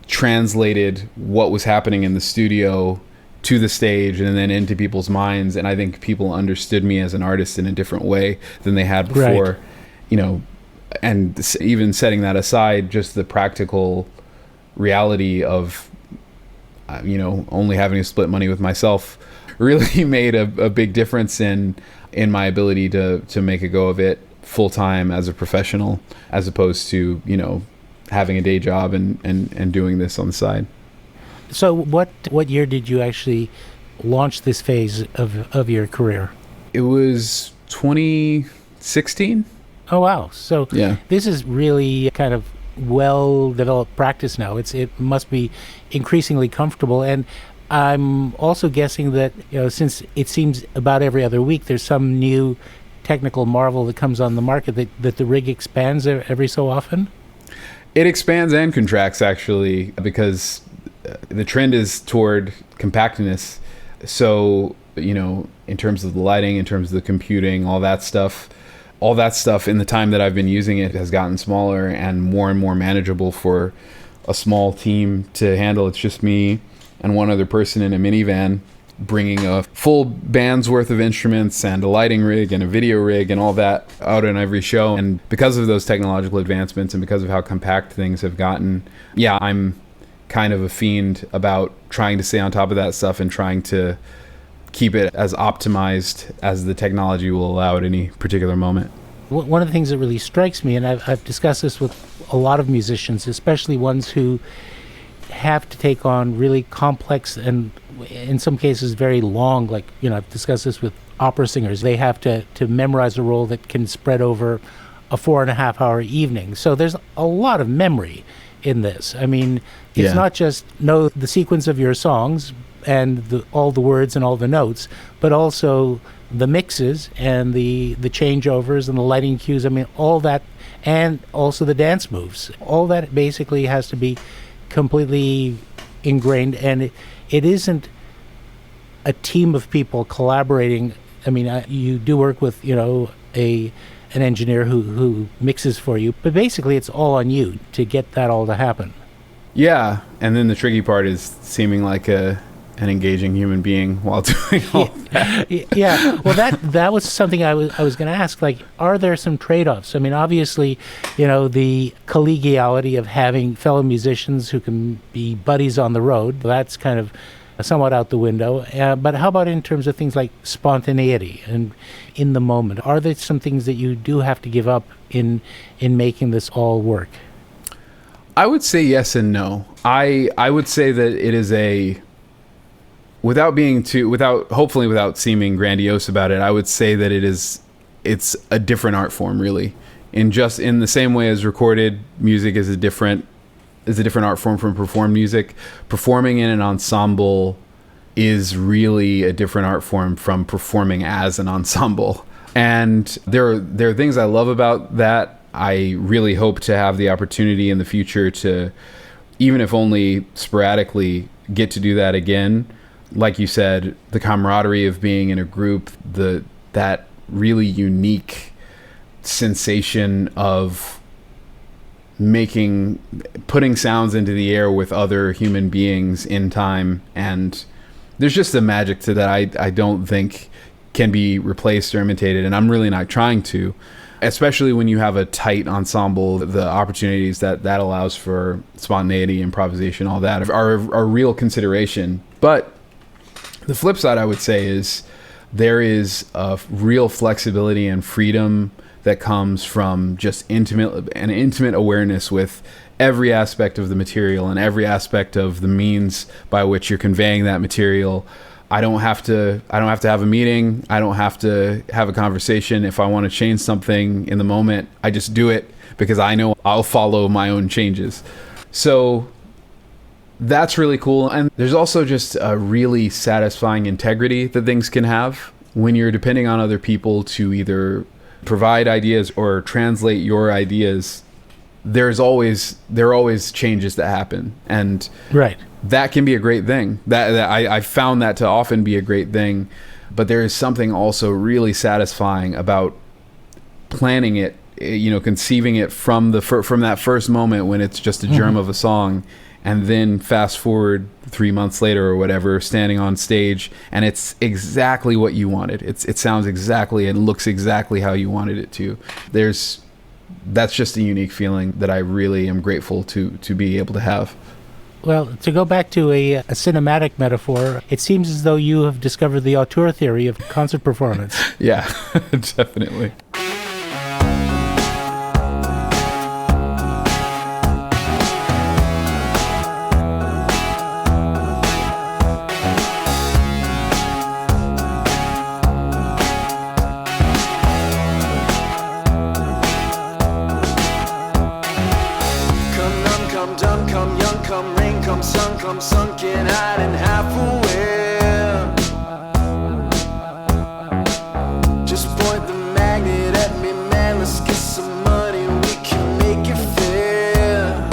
translated what was happening in the studio to the stage and then into people's minds. And I think people understood me as an artist in a different way than they had before. Right. And even setting that aside, just the practical reality of only having to split money with myself really made a big difference in my ability to make a go of it full time as a professional, as opposed to having a day job and doing this on the side. So what year did you actually launch this phase of your career? It was 2016. Oh, wow. So yeah. This is really kind of well-developed practice now. It must be increasingly comfortable. And I'm also guessing that, since it seems about every other week there's some new technical marvel that comes on the market, that the rig expands every so often? It expands and contracts, actually, because the trend is toward compactness. So, in terms of the lighting, in terms of the computing, all that stuff in the time that I've been using it has gotten smaller and more manageable for a small team to handle. It's just me and one other person in a minivan bringing a full band's worth of instruments and a lighting rig and a video rig and all that out on every show. And because of those technological advancements and because of how compact things have gotten, yeah, I'm kind of a fiend about trying to stay on top of that stuff and trying to keep it as optimized as the technology will allow at any particular moment. One of the things that really strikes me, and I've discussed this with a lot of musicians, especially ones who have to take on really complex and in some cases very long, like, I've discussed this with opera singers. They have to memorize a role that can spread over a 4.5 hour evening. So there's a lot of memory in this. I mean, it's not just know the sequence of your songs and all the words and all the notes, but also the mixes and the changeovers and the lighting cues. I mean, all that, and also the dance moves. All that basically has to be completely ingrained, and it isn't a team of people collaborating. I mean, you do work with, an engineer who mixes for you, but basically it's all on you to get that all to happen. Yeah, and then the tricky part is seeming like an engaging human being while doing all that. Yeah, well, that was something I was going to ask. Like, are there some trade-offs? I mean, obviously, the collegiality of having fellow musicians who can be buddies on the road, that's kind of somewhat out the window. But how about in terms of things like spontaneity and in the moment? Are there some things that you do have to give up in making this all work? I would say yes and no. I would say that it is without seeming grandiose about it, I would say that it's a different art form, really. In the same way as recorded music is a different art form from performed music, performing in an ensemble is really a different art form from performing as an ensemble. And there are things I love about that. I really hope to have the opportunity in the future to, even if only sporadically, get to do that again. Like you said, the camaraderie of being in a group, that really unique sensation of putting sounds into the air with other human beings in time. And there's just a magic to that I don't think can be replaced or imitated, and I'm really not trying to. Especially when you have a tight ensemble, the opportunities that allows for spontaneity, improvisation, all that are real consideration. But the flip side, I would say, is there is a real flexibility and freedom that comes from just intimate awareness with every aspect of the material and every aspect of the means by which you're conveying that material. I don't have to have a meeting. I don't have to have a conversation. If I want to change something in the moment, I just do it because I know I'll follow my own changes. So that's really cool. And there's also just a really satisfying integrity that things can have when you're depending on other people to either provide ideas or translate your ideas. There are always changes that happen, and Right. that can be a great thing. That I found that to often be a great thing, but there is something also really satisfying about planning it, conceiving it from that first moment when it's just a germ of a song, and then fast forward 3 months later or whatever, standing on stage, and it's exactly what you wanted. It sounds exactly and looks exactly how you wanted it to. That's just a unique feeling that I really am grateful to be able to have. Well, to go back to a cinematic metaphor, it seems as though you have discovered the auteur theory of concert performance. Yeah, definitely. Sunken, hiding half aware. Just point the magnet at me, man. Let's get some money, we can make it fair.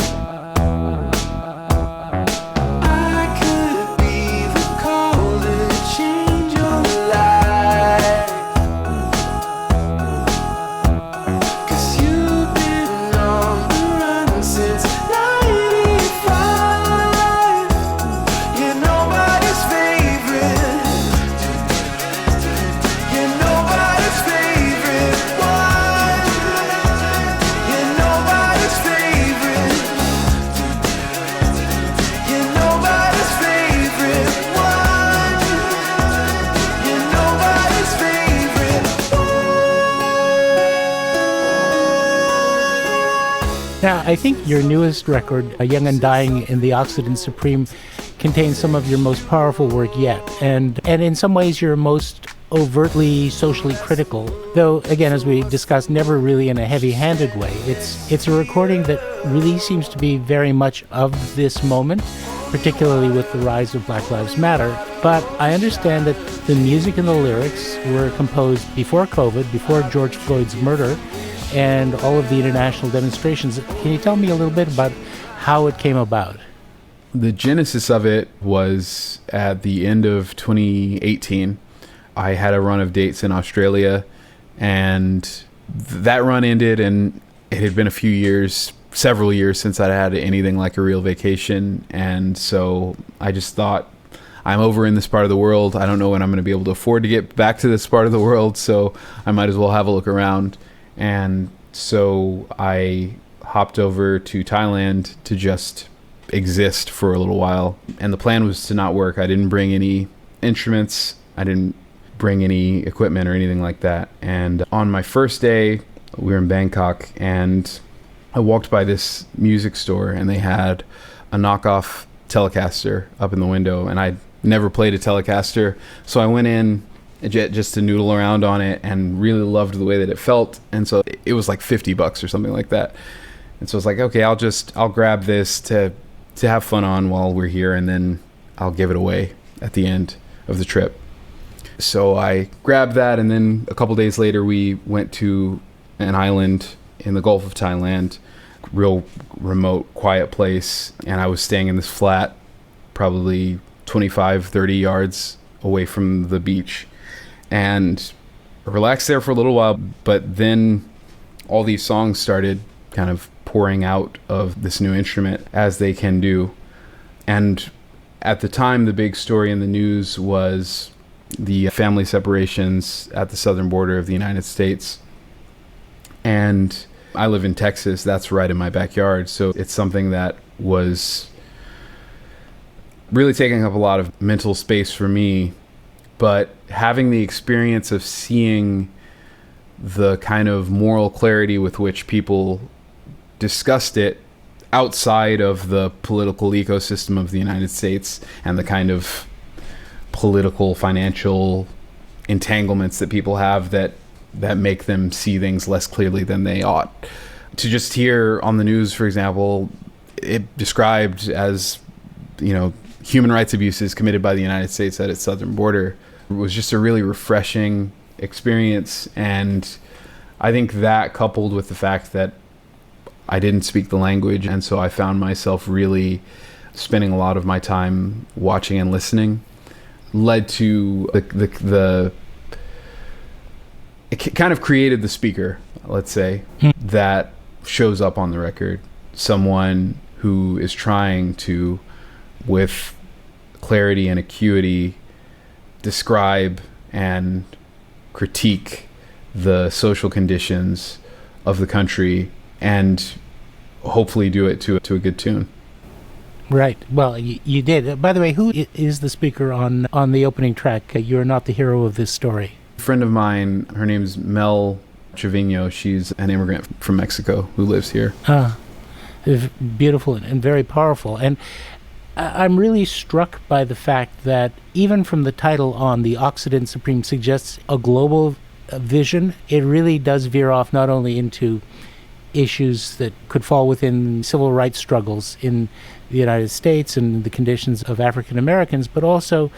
I could be the call to change your life, 'cause you've been on the run since 95. You're nobody's favorite. You're nobody's favorite one. You're nobody's favorite. You're nobody's favorite one. You're nobody's favorite one. Now, I think your newest record, Young and Dying in the Occident Supreme, contains some of your most powerful work yet, and in some ways your most overtly socially critical, though again, as we discussed, never really in a heavy-handed way. It's a recording that really seems to be very much of this moment, particularly with the rise of Black Lives Matter. But I understand that the music and the lyrics were composed before COVID, before George Floyd's murder, and all of the international demonstrations. Can you tell me a little bit about how it came about? The genesis of it was at the end of 2018. I had a run of dates in Australia, and that run ended, and it had been a few years, several years since I'd had anything like a real vacation. And so I just thought, I'm over in this part of the world. I don't know when I'm going to be able to afford to get back to this part of the world, so I might as well have a look around. And so I hopped over to Thailand to just exist for a little while. And the plan was to not work. I didn't bring any instruments. I didn't bring any equipment or anything like that. And on my first day, we were in Bangkok, and I walked by this music store, and they had a knockoff Telecaster up in the window, and I'd never played a Telecaster. So I went in just to noodle around on it and really loved the way that it felt. And so it was like $50 or something like that. And so I was like, okay, I'll grab this to have fun on while we're here, and then I'll give it away at the end of the trip. So I grabbed that, and then a couple days later we went to an island in the Gulf of Thailand, real remote, quiet place, and I was staying in this flat, probably 25, 30 yards away from the beach, and relaxed there for a little while. But then all these songs started kind of pouring out of this new instrument, as they can do. And at the time, the big story in the news was the family separations at the southern border of the United States. And I live in Texas. That's right in my backyard. So it's something that was really taking up a lot of mental space for me. but having the experience of seeing the kind of moral clarity with which people discussed it outside of the political ecosystem of the United States and the kind of political financial entanglements that people have that make them see things less clearly than they ought. To just hear on the news, for example, it described as, human rights abuses committed by the United States at its southern border was just a really refreshing experience. And I think that, coupled with the fact that I didn't speak the language, and so I found myself really spending a lot of my time watching and listening, led to it kind of created the speaker, let's say, that shows up on the record. Someone who is trying to, with clarity and acuity, describe and critique the social conditions of the country and hopefully do it to a good tune. Right. Well, you did. By the way, who is the speaker on the opening track? You're not the hero of this story. A friend of mine, her name's Mel Trevino. She's an immigrant from Mexico who lives here. Beautiful and very powerful. And I'm really struck by the fact that even from the title on, the Occident Supreme suggests a global vision. It really does veer off not only into issues that could fall within civil rights struggles in the United States and the conditions of African Americans, but also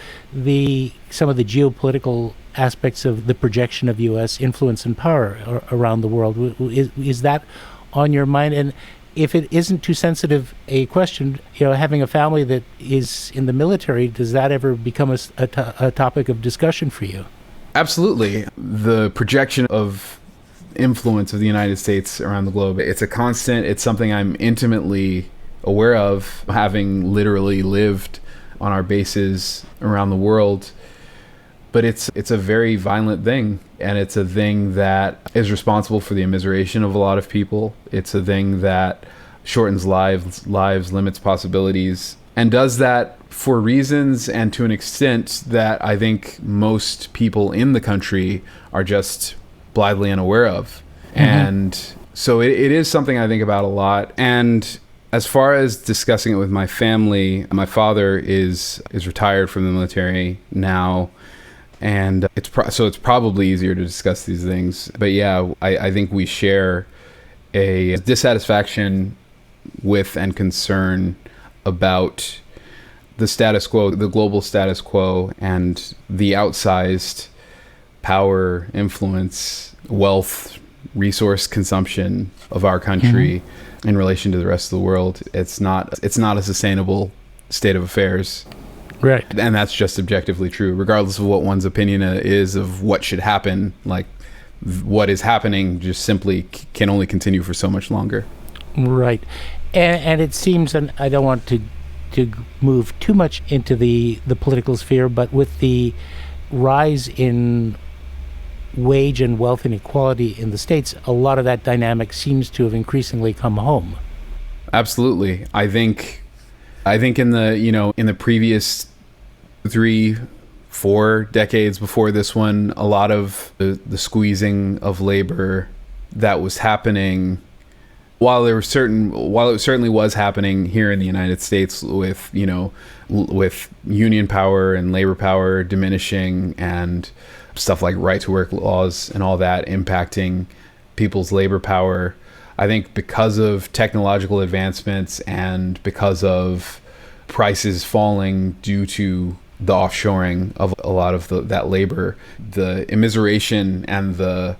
some of the geopolitical aspects of the projection of U.S. influence and power around the world. Is that on your mind? And if it isn't too sensitive a question, having a family that is in the military, does that ever become a topic of discussion for you? Absolutely. The projection of influence of the United States around the globe, it's a constant. It's something I'm intimately aware of, having literally lived on our bases around the world. But it's a very violent thing, and it's a thing that is responsible for the immiseration of a lot of people. It's a thing that shortens lives, limits possibilities, and does that for reasons and to an extent that I think most people in the country are just blithely unaware of. Mm-hmm. And so it is something I think about a lot. And as far as discussing it with my family, my father is retired from the military now, and it's probably easier to discuss these things. But yeah, I think we share a dissatisfaction with and concern about the status quo, the global status quo, and the outsized power, influence, wealth, resource consumption of our country in relation to the rest of the world. It's not a sustainable state of affairs. Right. And that's just objectively true, regardless of what one's opinion is of what should happen. Like, what is happening just simply can only continue for so much longer. Right. And it seems, and I don't want to move too much into the political sphere, but with the rise in wage and wealth inequality in the States, a lot of that dynamic seems to have increasingly come home. Absolutely. I think in the previous 3-4 decades before this one, a lot of the squeezing of labor that was happening, while it certainly was happening here in the United States with union power and labor power diminishing and stuff like right to work laws and all that impacting people's labor power, I think because of technological advancements and because of prices falling due to the offshoring of a lot of that labor, the immiseration and the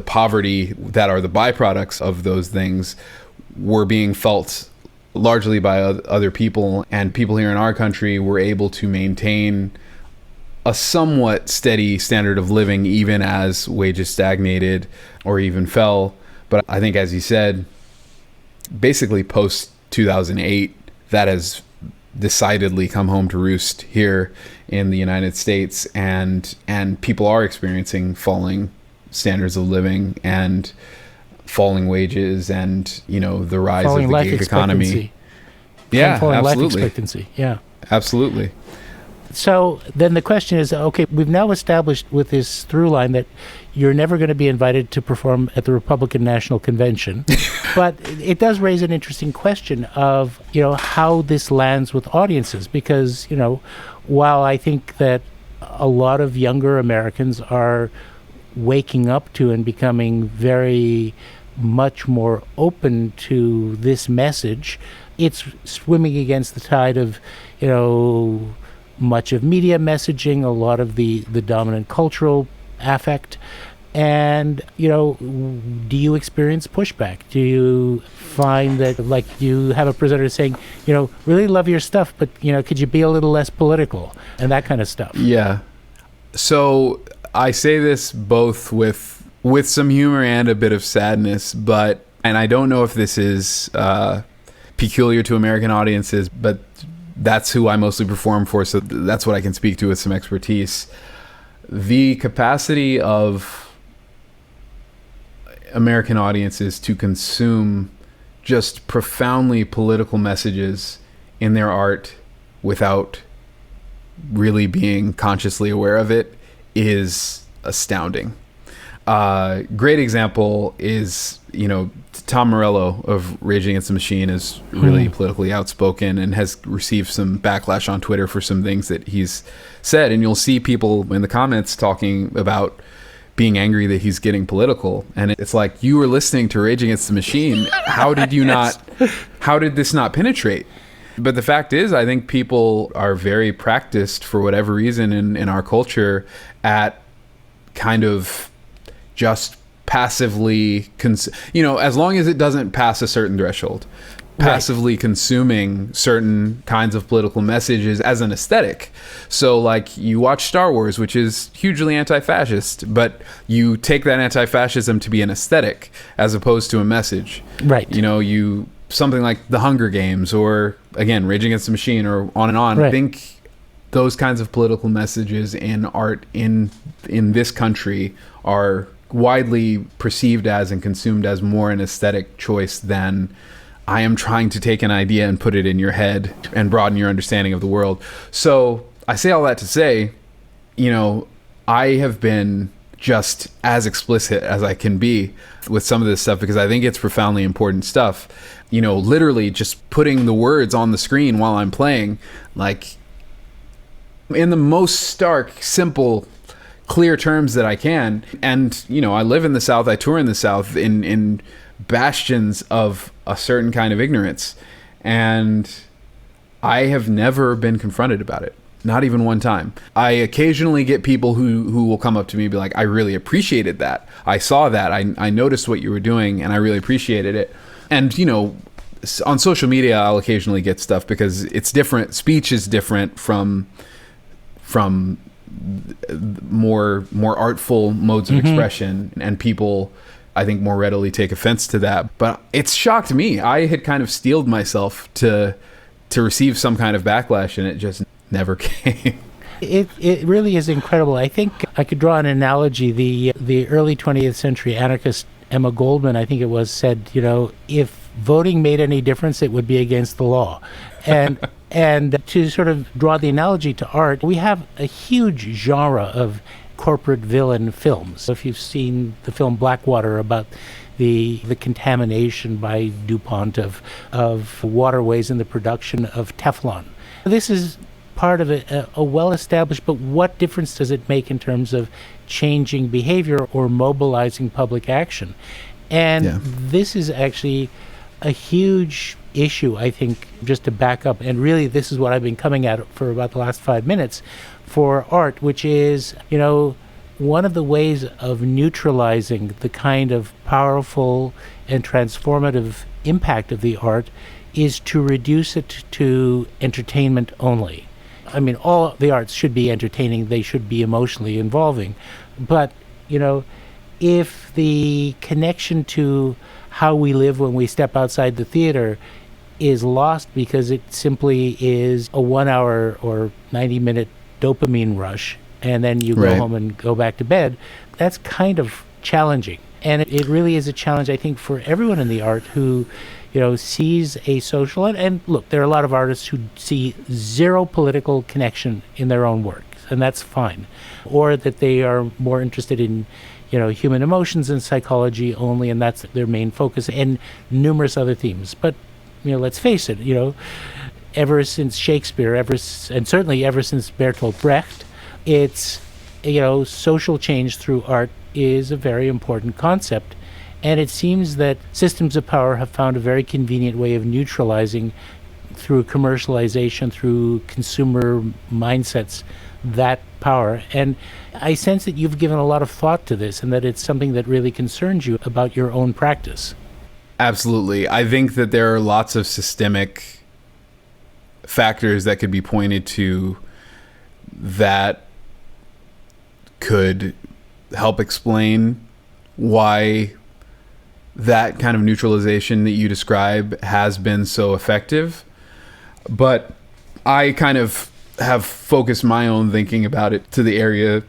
poverty that are the byproducts of those things were being felt largely by other people, and people here in our country were able to maintain a somewhat steady standard of living even as wages stagnated or even fell. But I think, as you said, basically post 2008, that has decidedly come home to roost here in the United States, and people are experiencing falling standards of living and falling wages and the rise falling of the gig economy. Yeah, Absolutely. Life expectancy. Yeah, absolutely. So then the question is, okay, we've now established with this through line that you're never going to be invited to perform at the Republican National Convention. But it does raise an interesting question of, how this lands with audiences. Because, while I think that a lot of younger Americans are waking up to and becoming very much more open to this message, it's swimming against the tide of, much of media messaging, a lot of the dominant cultural affect. And, do you experience pushback? Do you find that, like, you have a presenter saying, really love your stuff, but, could you be a little less political and that kind of stuff? Yeah. So I say this both with some humor and a bit of sadness, and I don't know if this is peculiar to American audiences, but that's who I mostly perform for, so that's what I can speak to with some expertise. The capacity of American audiences to consume just profoundly political messages in their art without really being consciously aware of it is astounding. Great example is, Tom Morello of Rage Against the Machine is really politically outspoken and has received some backlash on Twitter for some things that he's said. And you'll see people in the comments talking about being angry that he's getting political. And it's like, you were listening to Rage Against the Machine. How did you how did this not penetrate? But the fact is, I think people are very practiced for whatever reason in our culture at kind of just passively, as long as it doesn't pass a certain threshold, passively consuming certain kinds of political messages as an aesthetic. So like you watch Star Wars, which is hugely anti-fascist, but you take that anti-fascism to be an aesthetic as opposed to a message. Right. Something like The Hunger Games, or again, Rage Against the Machine, or on and on. Right. I think those kinds of political messages in art in this country are widely perceived as and consumed as more an aesthetic choice than I am trying to take an idea and put it in your head and broaden your understanding of the world. So I say all that to say, I have been just as explicit as I can be with some of this stuff because I think it's profoundly important stuff. Literally just putting the words on the screen while I'm playing, like in the most stark, simple, clear terms that I can. And, I live in the South, I tour in the South in bastions of a certain kind of ignorance. And I have never been confronted about it. Not even one time. I occasionally get people who will come up to me and be like, I really appreciated that. I saw that. I noticed what you were doing and I really appreciated it. And, on social media, I'll occasionally get stuff because it's different. Speech is different from more artful modes of expression, and people, I think, more readily take offense to that. But it's shocked me. I had kind of steeled myself to receive some kind of backlash, and it just never came. It really is incredible. I think I could draw an analogy. The early 20th century anarchist Emma Goldman, I think it was, said, if voting made any difference, it would be against the law. And to sort of draw the analogy to art, we have a huge genre of corporate villain films. If you've seen the film Blackwater about the contamination by DuPont of waterways in the production of Teflon. This is part of a well-established, but what difference does it make in terms of changing behavior or mobilizing public action? And this is actually a huge issue, I think, just to back up, and really this is what I've been coming at for about the last 5 minutes for art, which is, one of the ways of neutralizing the kind of powerful and transformative impact of the art is to reduce it to entertainment only. I mean, all the arts should be entertaining, they should be emotionally involving, but, if the connection to how we live when we step outside the theater is lost because it simply is a 1 hour or 90-minute dopamine rush, and then you go home and go back to bed, that's kind of challenging. And it really is a challenge, I think, for everyone in the art who, sees a social, and look, there are a lot of artists who see zero political connection in their own work, and that's fine. Or that they are more interested in, human emotions and psychology only, and that's their main focus, and numerous other themes. But, let's face it, ever since Shakespeare, and certainly ever since Bertolt Brecht, it's, social change through art is a very important concept. And it seems that systems of power have found a very convenient way of neutralizing through commercialization, through consumer mindsets, that power. And I sense that you've given a lot of thought to this and that it's something that really concerns you about your own practice. Absolutely. I think that there are lots of systemic factors that could be pointed to that could help explain why that kind of neutralization that you describe has been so effective. But I kind of have focused my own thinking about it to the area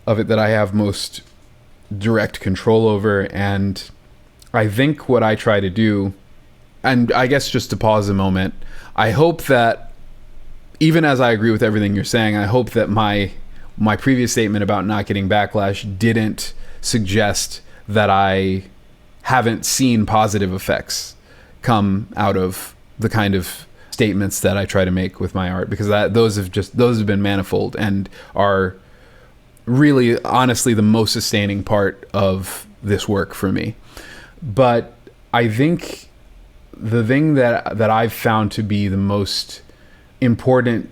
of it that I have most direct control over. And I think what I try to do, and I guess just to pause a moment, I hope that even as I agree with everything you're saying, I hope that my previous statement about not getting backlash didn't suggest that I haven't seen positive effects come out of the kind of statements that I try to make with my art, because those have been manifold and are really honestly the most sustaining part of this work for me. But I think the thing that I've found to be the most important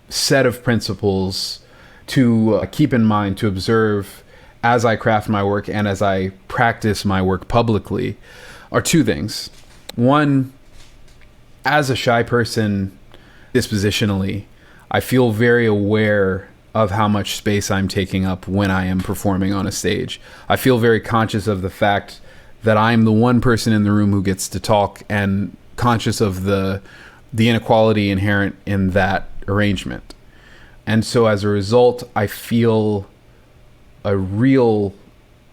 set of principles to keep in mind, to observe as I craft my work and as I practice my work publicly, are two things. One, as a shy person dispositionally, I feel very aware of how much space I'm taking up when I am performing on a stage. I feel very conscious of the fact that I'm the one person in the room who gets to talk, and conscious of the inequality inherent in that arrangement. And so as a result, I feel a real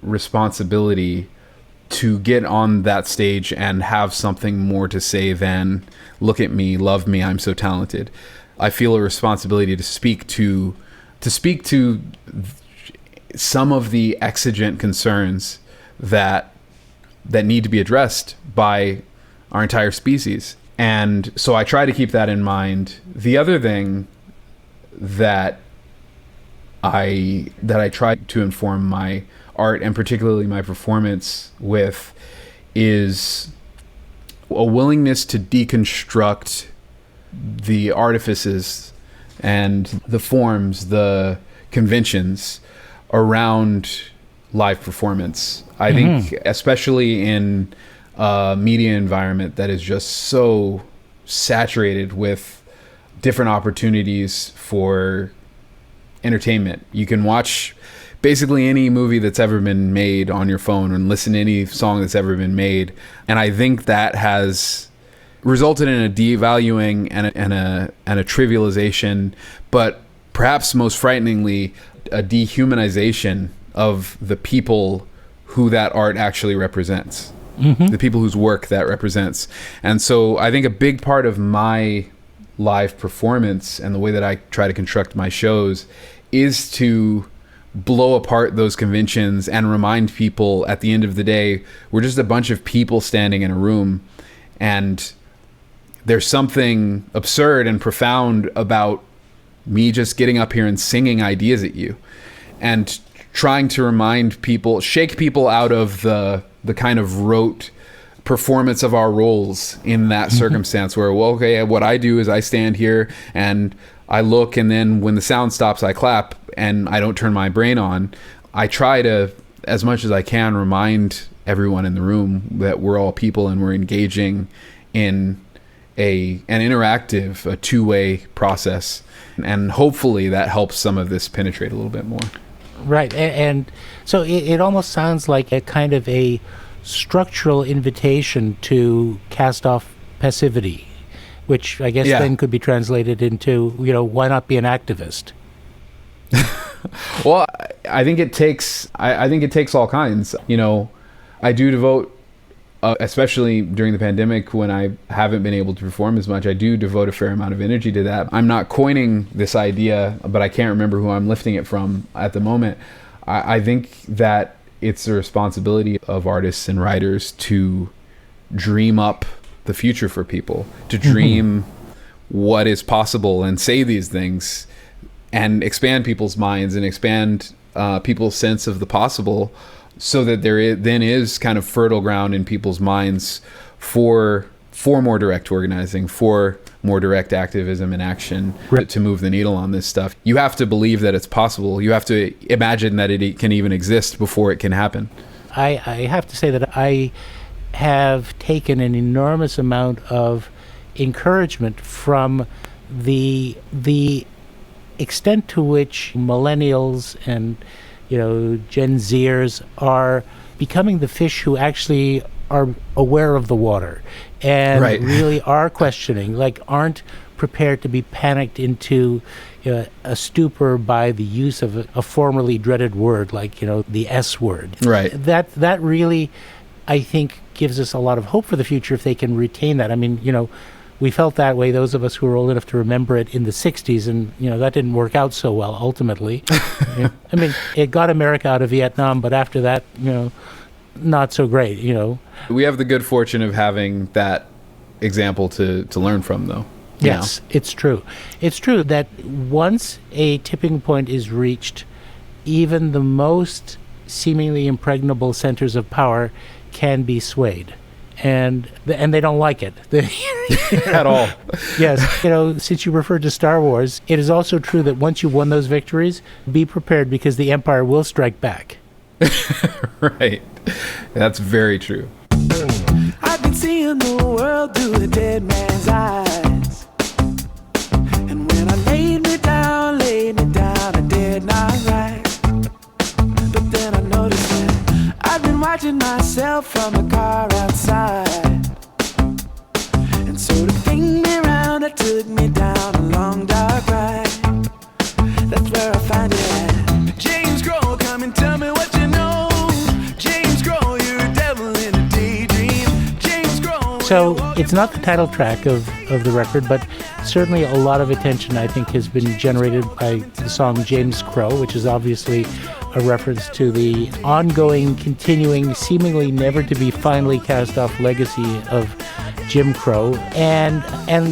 responsibility to get on that stage and have something more to say than "look at me, love me, I'm so talented." I feel a responsibility to speak to some of the exigent concerns that need to be addressed by our entire species. And so I try to keep that in mind. The other thing that I try to inform my art, and particularly my performance, with is a willingness to deconstruct the artifices and the forms, the conventions around live performance. I think especially in a media environment that is just so saturated with different opportunities for entertainment. You can watch basically any movie that's ever been made on your phone and listen to any song that's ever been made. And I think that has resulted in a devaluing and a trivialization, but perhaps most frighteningly, a dehumanization of the people who that art actually represents, the people whose work that represents. And so I think a big part of my live performance and the way that I try to construct my shows is to blow apart those conventions and remind people at the end of the day, we're just a bunch of people standing in a room, and there's something absurd and profound about me just getting up here and singing ideas at you and trying to remind people, shake people out of the kind of rote performance of our roles in that circumstance where, well, okay, what I do is I stand here and I look, and then when the sound stops, I clap and I don't turn my brain on. I try to, as much as I can, remind everyone in the room that we're all people and we're engaging in an interactive, a two-way process. And hopefully that helps some of this penetrate a little bit more. Right. And so it almost sounds like a kind of a structural invitation to cast off passivity, which I guess then could be translated into, why not be an activist? Well, I think it takes all kinds. I do devote especially during the pandemic when I haven't been able to perform as much, I do devote a fair amount of energy to that. I'm not coining this idea, but I can't remember who I'm lifting it from at the moment. I think that it's the responsibility of artists and writers to dream up the future for people, to dream what is possible and say these things and expand people's minds and expand people's sense of the possible, so that then is kind of fertile ground in people's minds for more direct organizing, for more direct activism and action to move the needle on this stuff. You have to believe that it's possible. You have to imagine that it can even exist before it can happen. I have to say that I have taken an enormous amount of encouragement from the extent to which millennials and Gen Zers are becoming the fish who actually are aware of the water and really are questioning, like aren't prepared to be panicked into a stupor by the use of a formerly dreaded word like the S word. Right. That really, I think, gives us a lot of hope for the future if they can retain that. I mean, we felt that way, those of us who were old enough to remember it in the 60s, and that didn't work out so well ultimately. I mean, it got America out of Vietnam, but after that, not so great, We have the good fortune of having that example to learn from, though. Yes, it's true. It's true that once a tipping point is reached, even the most seemingly impregnable centers of power can be swayed. And they don't like it. At all. Yes. Since you referred to Star Wars, it is also true that once you've won those victories, be prepared because the Empire will strike back. Right. That's very true. I've been seeing the world through a dead man's eyes. And when I laid me down, I did not rise. But then I noticed that I've been watching myself from the car outside. And so to bring me round, it took me down a long dark ride. That's where I find it at. James Crow, come and tell me what you know. James Crow, you're a devil in a daydream. James Crow. So it's not the title track of the record, but certainly a lot of attention, I think, has been generated by the song James Crow, which is obviously a reference to the ongoing, continuing, seemingly never to be finally cast off legacy of Jim Crow. And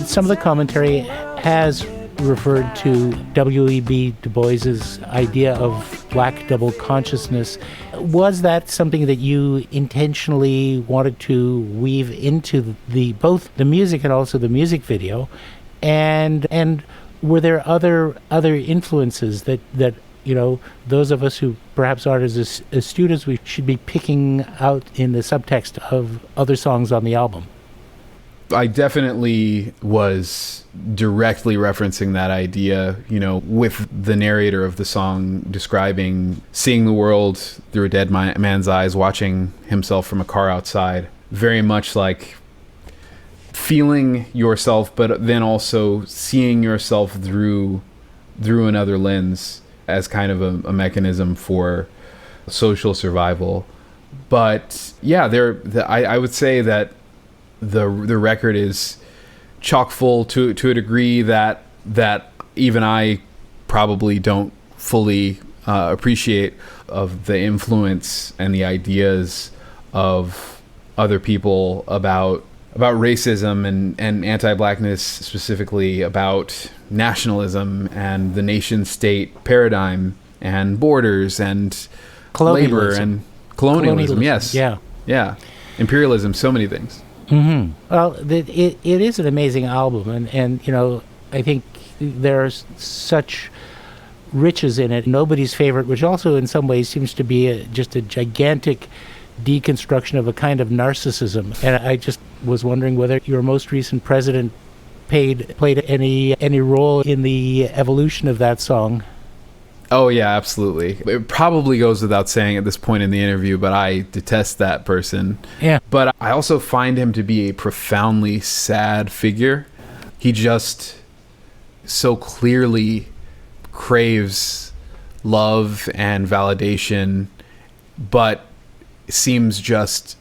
some of the commentary has referred to W.E.B. Du Bois's idea of black double consciousness. Was that something that you intentionally wanted to weave into both the music and also the music video? And were there other influences that those of us who perhaps aren't as astute as we should be picking out in the subtext of other songs on the album? I definitely was directly referencing that idea, with the narrator of the song describing seeing the world through a dead man's eyes, watching himself from a car outside. Very much like feeling yourself, but then also seeing yourself through another lens as kind of a mechanism for social survival. But yeah, I would say that the record is chock full to a degree that even I probably don't fully appreciate, of the influence and the ideas of other people about racism and anti-blackness, specifically about nationalism and the nation-state paradigm and borders and labor and colonialism. Yes. Yeah. Imperialism, so many things. Mm-hmm. Well, it is an amazing album, and I think there's such riches in it. Nobody's Favorite, which also in some ways seems to be just a gigantic deconstruction of a kind of narcissism. And I just was wondering whether your most recent president played any role in the evolution of that song. Oh yeah, absolutely. It probably goes without saying at this point in the interview, but I detest that person. Yeah. But I also find him to be a profoundly sad figure. He just so clearly craves love and validation, but seems just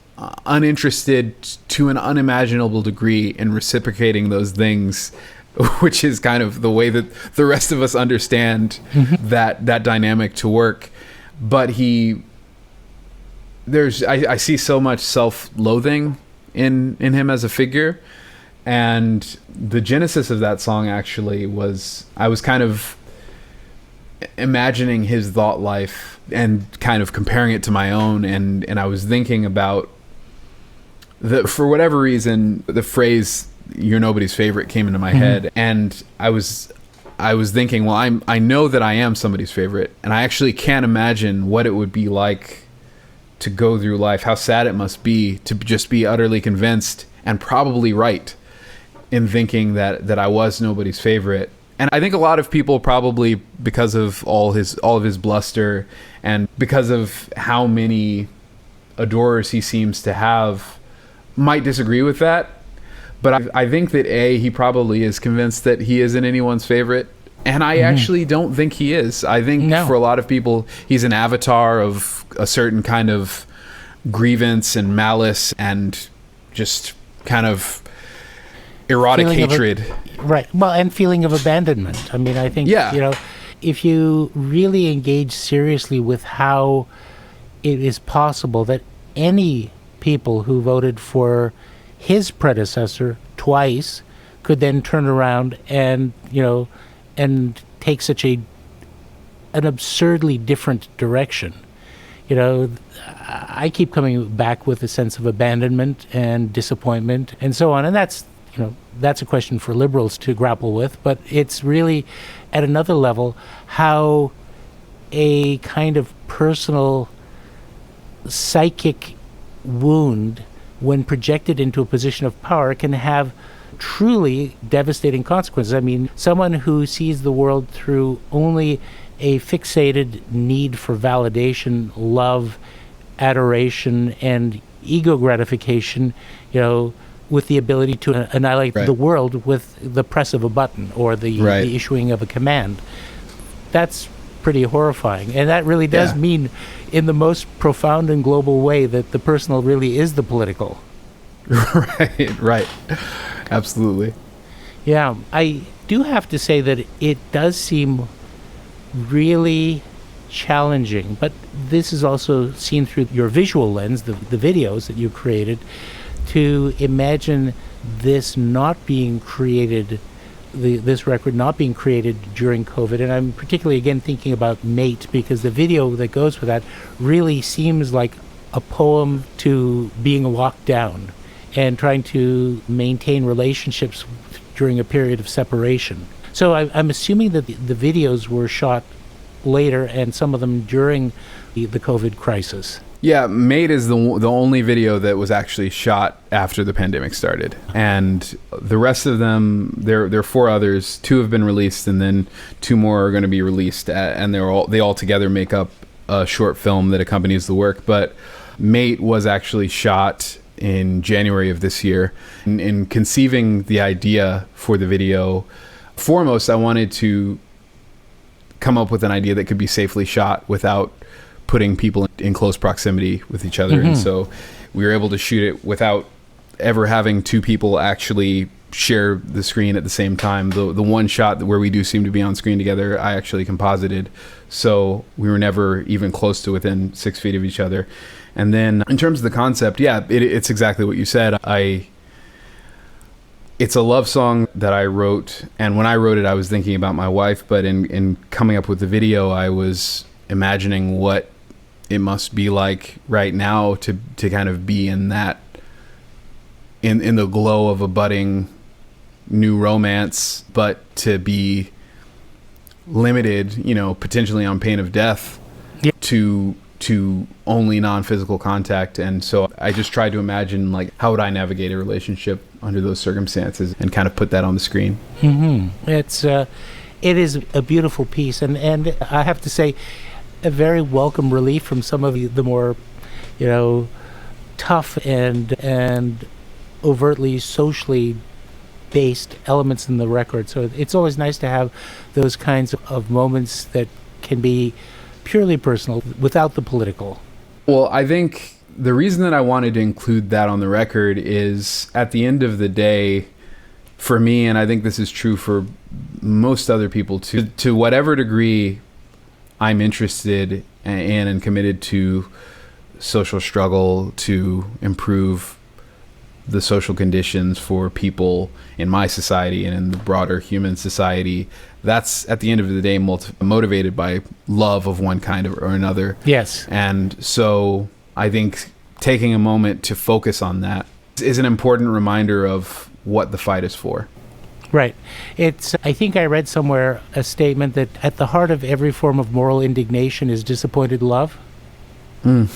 uninterested to an unimaginable degree in reciprocating those things, which is kind of the way that the rest of us understand that dynamic to work. But I see so much self-loathing in him as a figure. And the genesis of that song actually was, I was kind of imagining his thought life and kind of comparing it to my own. And I was thinking about for whatever reason, the phrase "you're nobody's favorite" came into my head. And I was thinking, well, I know that I am somebody's favorite, and I actually can't imagine what it would be like to go through life, how sad it must be to just be utterly convinced and probably right in thinking that I was nobody's favorite. And I think a lot of people, probably because of all of his bluster and because of how many adorers he seems to have, might disagree with that. But I think that he probably is convinced that he isn't anyone's favorite. And I actually don't think he is. I think for a lot of people, he's an avatar of a certain kind of grievance and malice and just kind of erotic hatred. Right. Well, and feeling of abandonment. I mean, I think, if you really engage seriously with how it is possible that any people who voted for his predecessor twice could then turn around and take such an absurdly different direction. I keep coming back with a sense of abandonment and disappointment and so on, and that's a question for liberals to grapple with, but it's really at another level how a kind of personal psychic wound, when projected into a position of power, can have truly devastating consequences. I mean, someone who sees the world through only a fixated need for validation, love, adoration, and ego gratification, with the ability to annihilate the world with the press of a button or the issuing of a command. That's pretty horrifying. And that really does mean, in the most profound and global way, that the personal really is the political. Right. Absolutely. Yeah, I do have to say that it does seem really challenging, but this is also seen through your visual lens, the videos that you created, to imagine this not being created, this record not being created during COVID. And I'm particularly, again, thinking about Mate, because the video that goes with that really seems like a poem to being locked down and trying to maintain relationships during a period of separation. So I'm assuming that the videos were shot later, and some of them during the COVID crisis. Yeah, Mate is the only video that was actually shot after the pandemic started. And the rest of them, there are 4 others. 2 have been released, and then 2 more are going to be released. And they all together make up a short film that accompanies the work. But Mate was actually shot in January of this year. In conceiving the idea for the video, foremost, I wanted to come up with an idea that could be safely shot without putting people in close proximity with each other. And so we were able to shoot it without ever having 2 people actually share the screen at the same time. The one shot where we do seem to be on screen together, I actually composited, so we were never even close to within 6 feet of each other. And then in terms of the concept, it's exactly what you said. It's a love song that I wrote, and when I wrote it, I was thinking about my wife, but in coming up with the video, I was imagining what it must be like right now to kind of be in that, in the glow of a budding new romance, but to be limited, potentially on pain of death, to only non-physical contact. And so I just tried to imagine, like, how would I navigate a relationship under those circumstances, and kind of put that on the screen. It is a beautiful piece, and I have to say, a very welcome relief from some of the more, tough and overtly socially based elements in the record. So it's always nice to have those kinds of moments that can be purely personal without the political. Well, I think the reason that I wanted to include that on the record is, at the end of the day, for me, and I think this is true for most other people too, to whatever degree I'm interested in and committed to social struggle to improve the social conditions for people in my society and in the broader human society, that's at the end of the day motivated by love of one kind or another. Yes. And so I think taking a moment to focus on that is an important reminder of what the fight is for. Right. I think I read somewhere a statement that at the heart of every form of moral indignation is disappointed love. And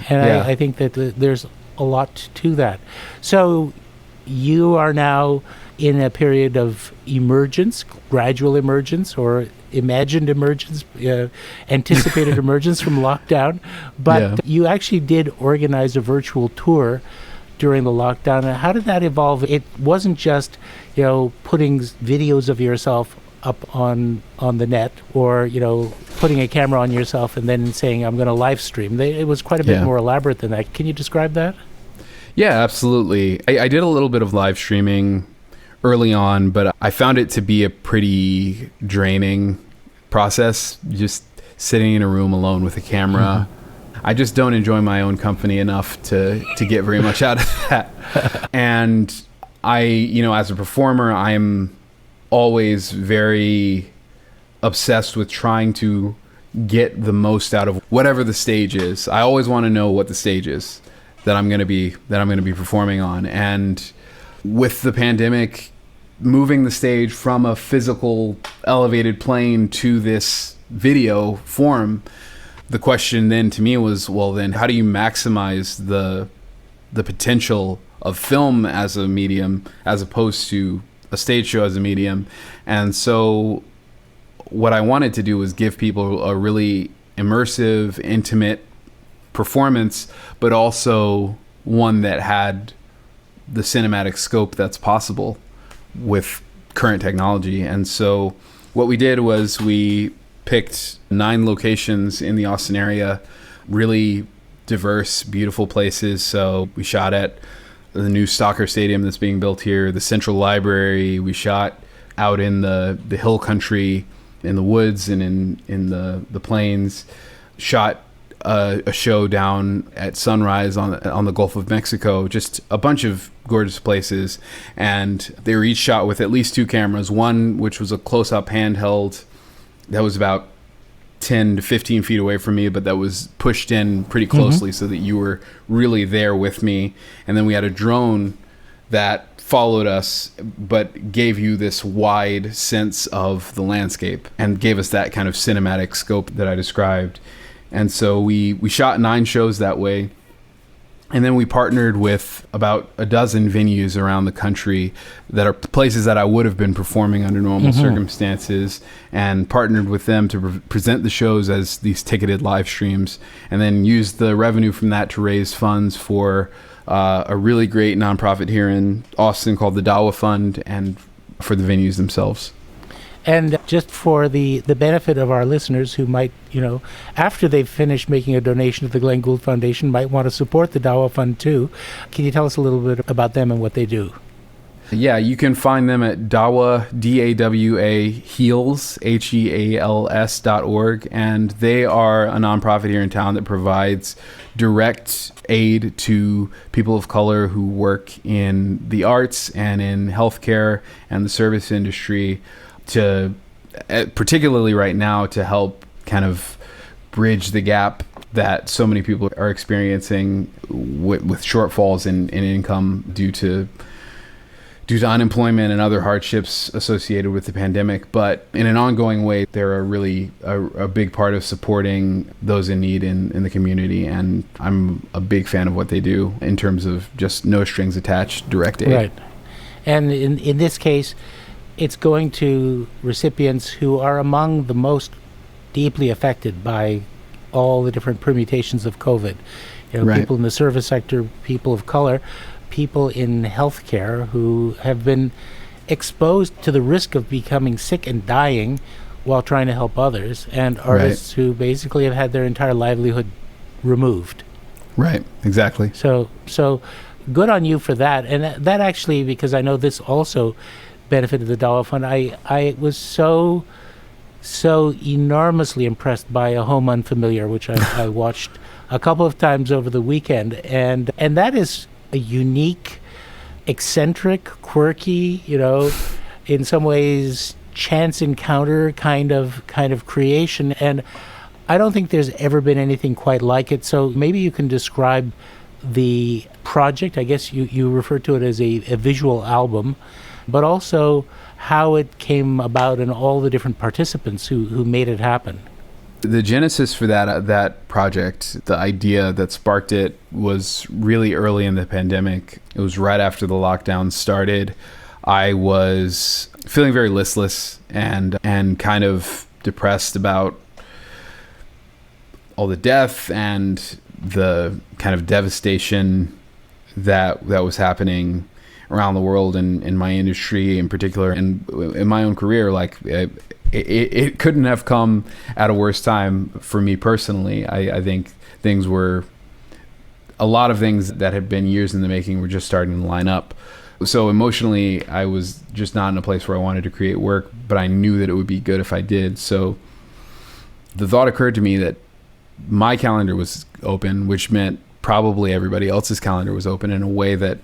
Yeah. I think that there's a lot to that. So you are now in a period of emergence, gradual emergence, or imagined emergence, anticipated emergence from lockdown. But Yeah. you actually did organize a virtual tour during the lockdown. And how did that evolve? It wasn't just, putting videos of yourself up on the net, or, putting a camera on yourself and then saying, I'm going to live stream. It was quite a bit Yeah. more elaborate than that. Can you describe that? Yeah, absolutely. I did a little bit of live streaming early on, but I found it to be a pretty draining process, just sitting in a room alone with a camera. I just don't enjoy my own company enough to get very much out of that. And I, as a performer, I'm always very obsessed with trying to get the most out of whatever the stage is. I always want to know what the stage is that I'm going to be performing on. And with the pandemic, moving the stage from a physical elevated plane to this video form, the question then to me was, well, then how do you maximize the potential of film as a medium as opposed to a stage show as a medium? And so what I wanted to do was give people a really immersive, intimate performance, but also one that had the cinematic scope that's possible with current technology. And so what we did was we picked 9 locations in the Austin area, really diverse, beautiful places. So we shot at the new soccer stadium that's being built here, the Central Library. We shot out in the hill country, in the woods and in the plains. Shot a show down at Sunrise on the Gulf of Mexico. Just a bunch of gorgeous places, and they were each shot with at least 2 cameras. One which was a close-up handheld that was about 10 to 15 feet away from me, but that was pushed in pretty closely so that you were really there with me. And then we had a drone that followed us but gave you this wide sense of the landscape and gave us that kind of cinematic scope that I described. And so we shot 9 shows that way. And then we partnered with about a dozen venues around the country that are places that I would have been performing under normal circumstances, and partnered with them to present the shows as these ticketed live streams, and then used the revenue from that to raise funds for a really great nonprofit here in Austin called the Dawa Fund, and for the venues themselves. And just for the benefit of our listeners who might, after they've finished making a donation to the Glenn Gould Foundation, might want to support the Dawa Fund too, can you tell us a little bit about them and what they do? Yeah, you can find them at Dawa, D-A-W-A, Heals, HEALS.org. And they are a nonprofit here in town that provides direct aid to people of color who work in the arts and in healthcare and the service industry, to particularly right now to help kind of bridge the gap that so many people are experiencing with shortfalls in income due to unemployment and other hardships associated with the pandemic. But in an ongoing way, they're a really a big part of supporting those in need in the community. And I'm a big fan of what they do in terms of just no strings attached, direct aid. Right. And in this case, it's going to recipients who are among the most deeply affected by all the different permutations of COVID. Right. People in the service sector, people of color, people in healthcare who have been exposed to the risk of becoming sick and dying while trying to help others, and artists who basically have had their entire livelihood removed. Right. Exactly. So good on you for that. And that actually, because I know this also benefited the Dollar Fund, I was so enormously impressed by A Home Unfamiliar, which I watched a couple of times over the weekend, and that is a unique, eccentric, quirky, in some ways chance encounter kind of creation, and I don't think there's ever been anything quite like it. So maybe you can describe the project. I guess you refer to it as a visual album, but also how it came about and all the different participants who made it happen. The genesis for that project, the idea that sparked it, was really early in the pandemic. It was right after the lockdown started. I was feeling very listless and kind of depressed about all the death and the kind of devastation that was happening around the world and in my industry in particular, and in my own career. Like it couldn't have come at a worse time for me personally. I think a lot of things that had been years in the making were just starting to line up. So emotionally, I was just not in a place where I wanted to create work, but I knew that it would be good if I did. So the thought occurred to me that my calendar was open, which meant probably everybody else's calendar was open in a way that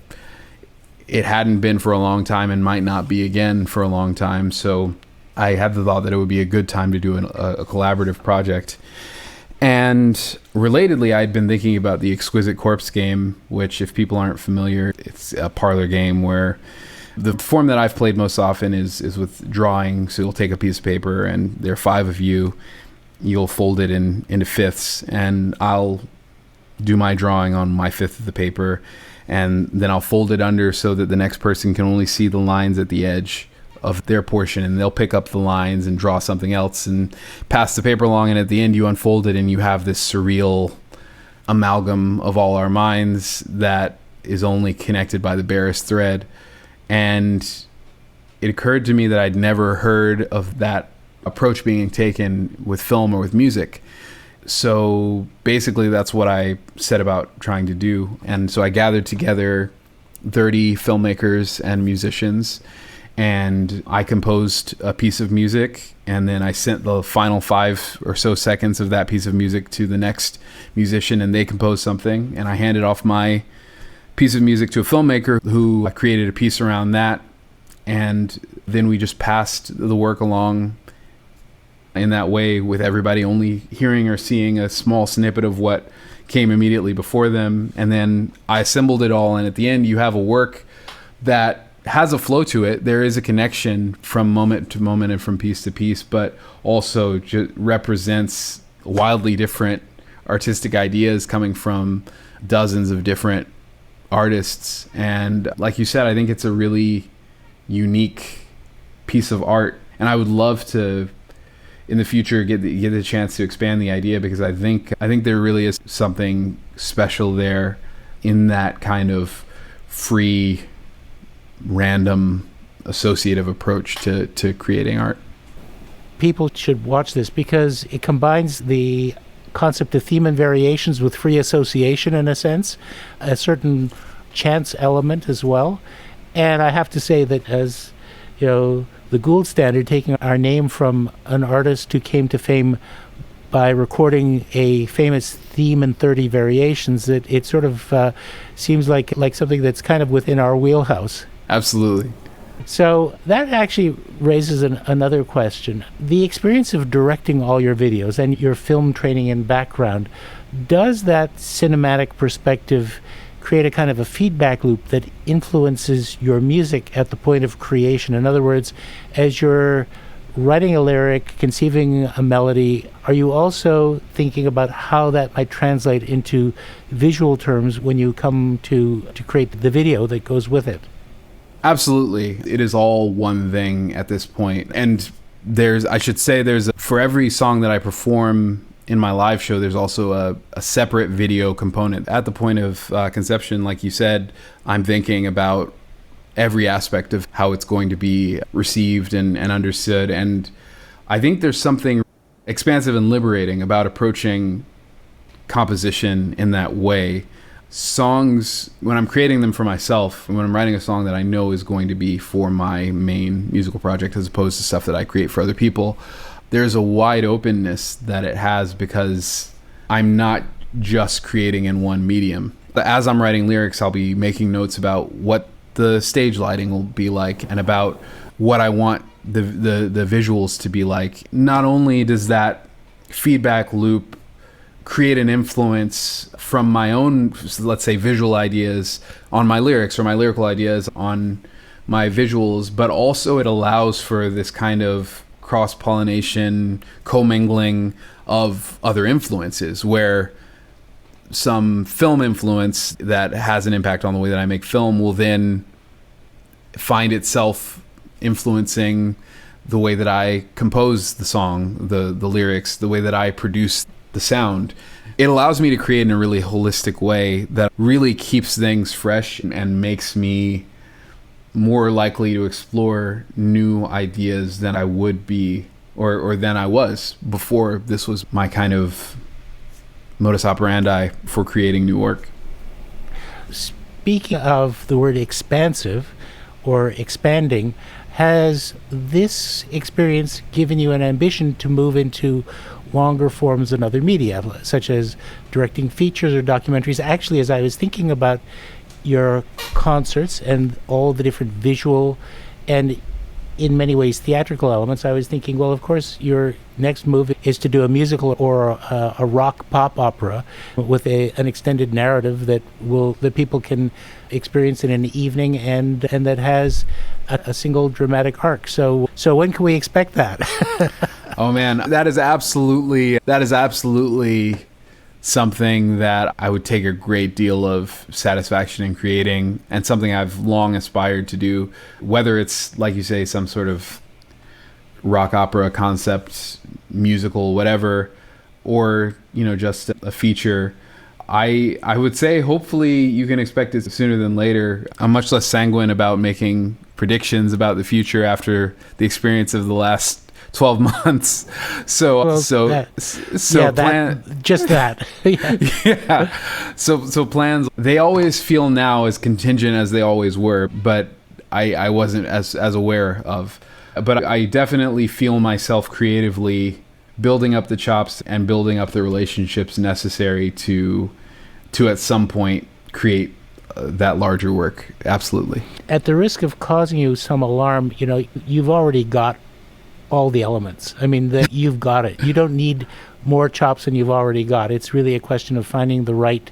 it hadn't been for a long time and might not be again for a long time. So I had the thought that it would be a good time to do a collaborative project. And relatedly, I'd been thinking about the Exquisite Corpse game, which, if people aren't familiar, it's a parlour game where the form that I've played most often is with drawing. So you'll take a piece of paper, and there are 5 of you. You'll fold it into fifths, and I'll do my drawing on my fifth of the paper, and then I'll fold it under so that the next person can only see the lines at the edge of their portion, and they'll pick up the lines and draw something else and pass the paper along, and at the end you unfold it and you have this surreal amalgam of all our minds that is only connected by the barest thread. And it occurred to me that I'd never heard of that approach being taken with film or with music. So basically that's what I set about trying to do. And so I gathered together 30 filmmakers and musicians, and I composed a piece of music, and then I sent the final 5 or so seconds of that piece of music to the next musician, and they composed something, and I handed off my piece of music to a filmmaker who created a piece around that, and then we just passed the work along in that way, with everybody only hearing or seeing a small snippet of what came immediately before them. And then I assembled it all, and at the end you have a work that has a flow to it. There is a connection from moment to moment and from piece to piece, but also represents wildly different artistic ideas coming from dozens of different artists. And like you said, I think it's a really unique piece of art, and I would love to in the future get the chance to expand the idea, because I think there really is something special there in that kind of free, random, associative approach to creating art. People should watch this because it combines the concept of theme and variations with free association, in a sense, a certain chance element as well. And I have to say that, as the Gould Standard, taking our name from an artist who came to fame by recording a famous theme in 30 variations, it sort of seems like something that's kind of within our wheelhouse. Absolutely. So that actually raises another question. The experience of directing all your videos and your film training and background, does that cinematic perspective create a kind of a feedback loop that influences your music at the point of creation? In other words, as you're writing a lyric, conceiving a melody, are you also thinking about how that might translate into visual terms when you come to create the video that goes with it? Absolutely. It is all one thing at this point. And for every song that I perform in my live show, there's also a separate video component. At the point of conception, like you said, I'm thinking about every aspect of how it's going to be received and understood. And I think there's something expansive and liberating about approaching composition in that way. Songs, when I'm creating them for myself, and when I'm writing a song that I know is going to be for my main musical project as opposed to stuff that I create for other people, there's a wide openness that it has because I'm not just creating in one medium. As I'm writing lyrics, I'll be making notes about what the stage lighting will be like and about what I want the visuals to be like. Not only does that feedback loop create an influence from my own, let's say, visual ideas on my lyrics or my lyrical ideas on my visuals, but also it allows for this kind of cross-pollination, commingling of other influences, where some film influence that has an impact on the way that I make film will then find itself influencing the way that I compose the song, the lyrics, the way that I produce the sound. It allows me to create in a really holistic way that really keeps things fresh and makes me more likely to explore new ideas than I would be or than I was before this was my kind of modus operandi for creating new work. Speaking of the word expansive or expanding, has this experience given you an ambition to move into longer forms in other media, such as directing features or documentaries? Actually, as I was thinking about your concerts and all the different visual and in many ways theatrical elements, I was thinking, well, of course, your next move is to do a musical or a rock pop opera with an extended narrative that people can experience in an evening and that has a single dramatic arc. So when can we expect that? Oh man, that is absolutely something that I would take a great deal of satisfaction in creating, and something I've long aspired to do, whether it's, like you say, some sort of rock opera concept, musical, whatever, or, just a feature. I would say hopefully you can expect it sooner than later. I'm much less sanguine about making predictions about the future after the experience of the last 12 months. Just that. Yeah. So plans, they always feel now as contingent as they always were, but I wasn't as aware of. But I definitely feel myself creatively building up the chops and building up the relationships necessary to at some point create that larger work. Absolutely. At the risk of causing you some alarm, you've already got all the elements. I mean, you've got it. You don't need more chops than you've already got. It's really a question of finding the right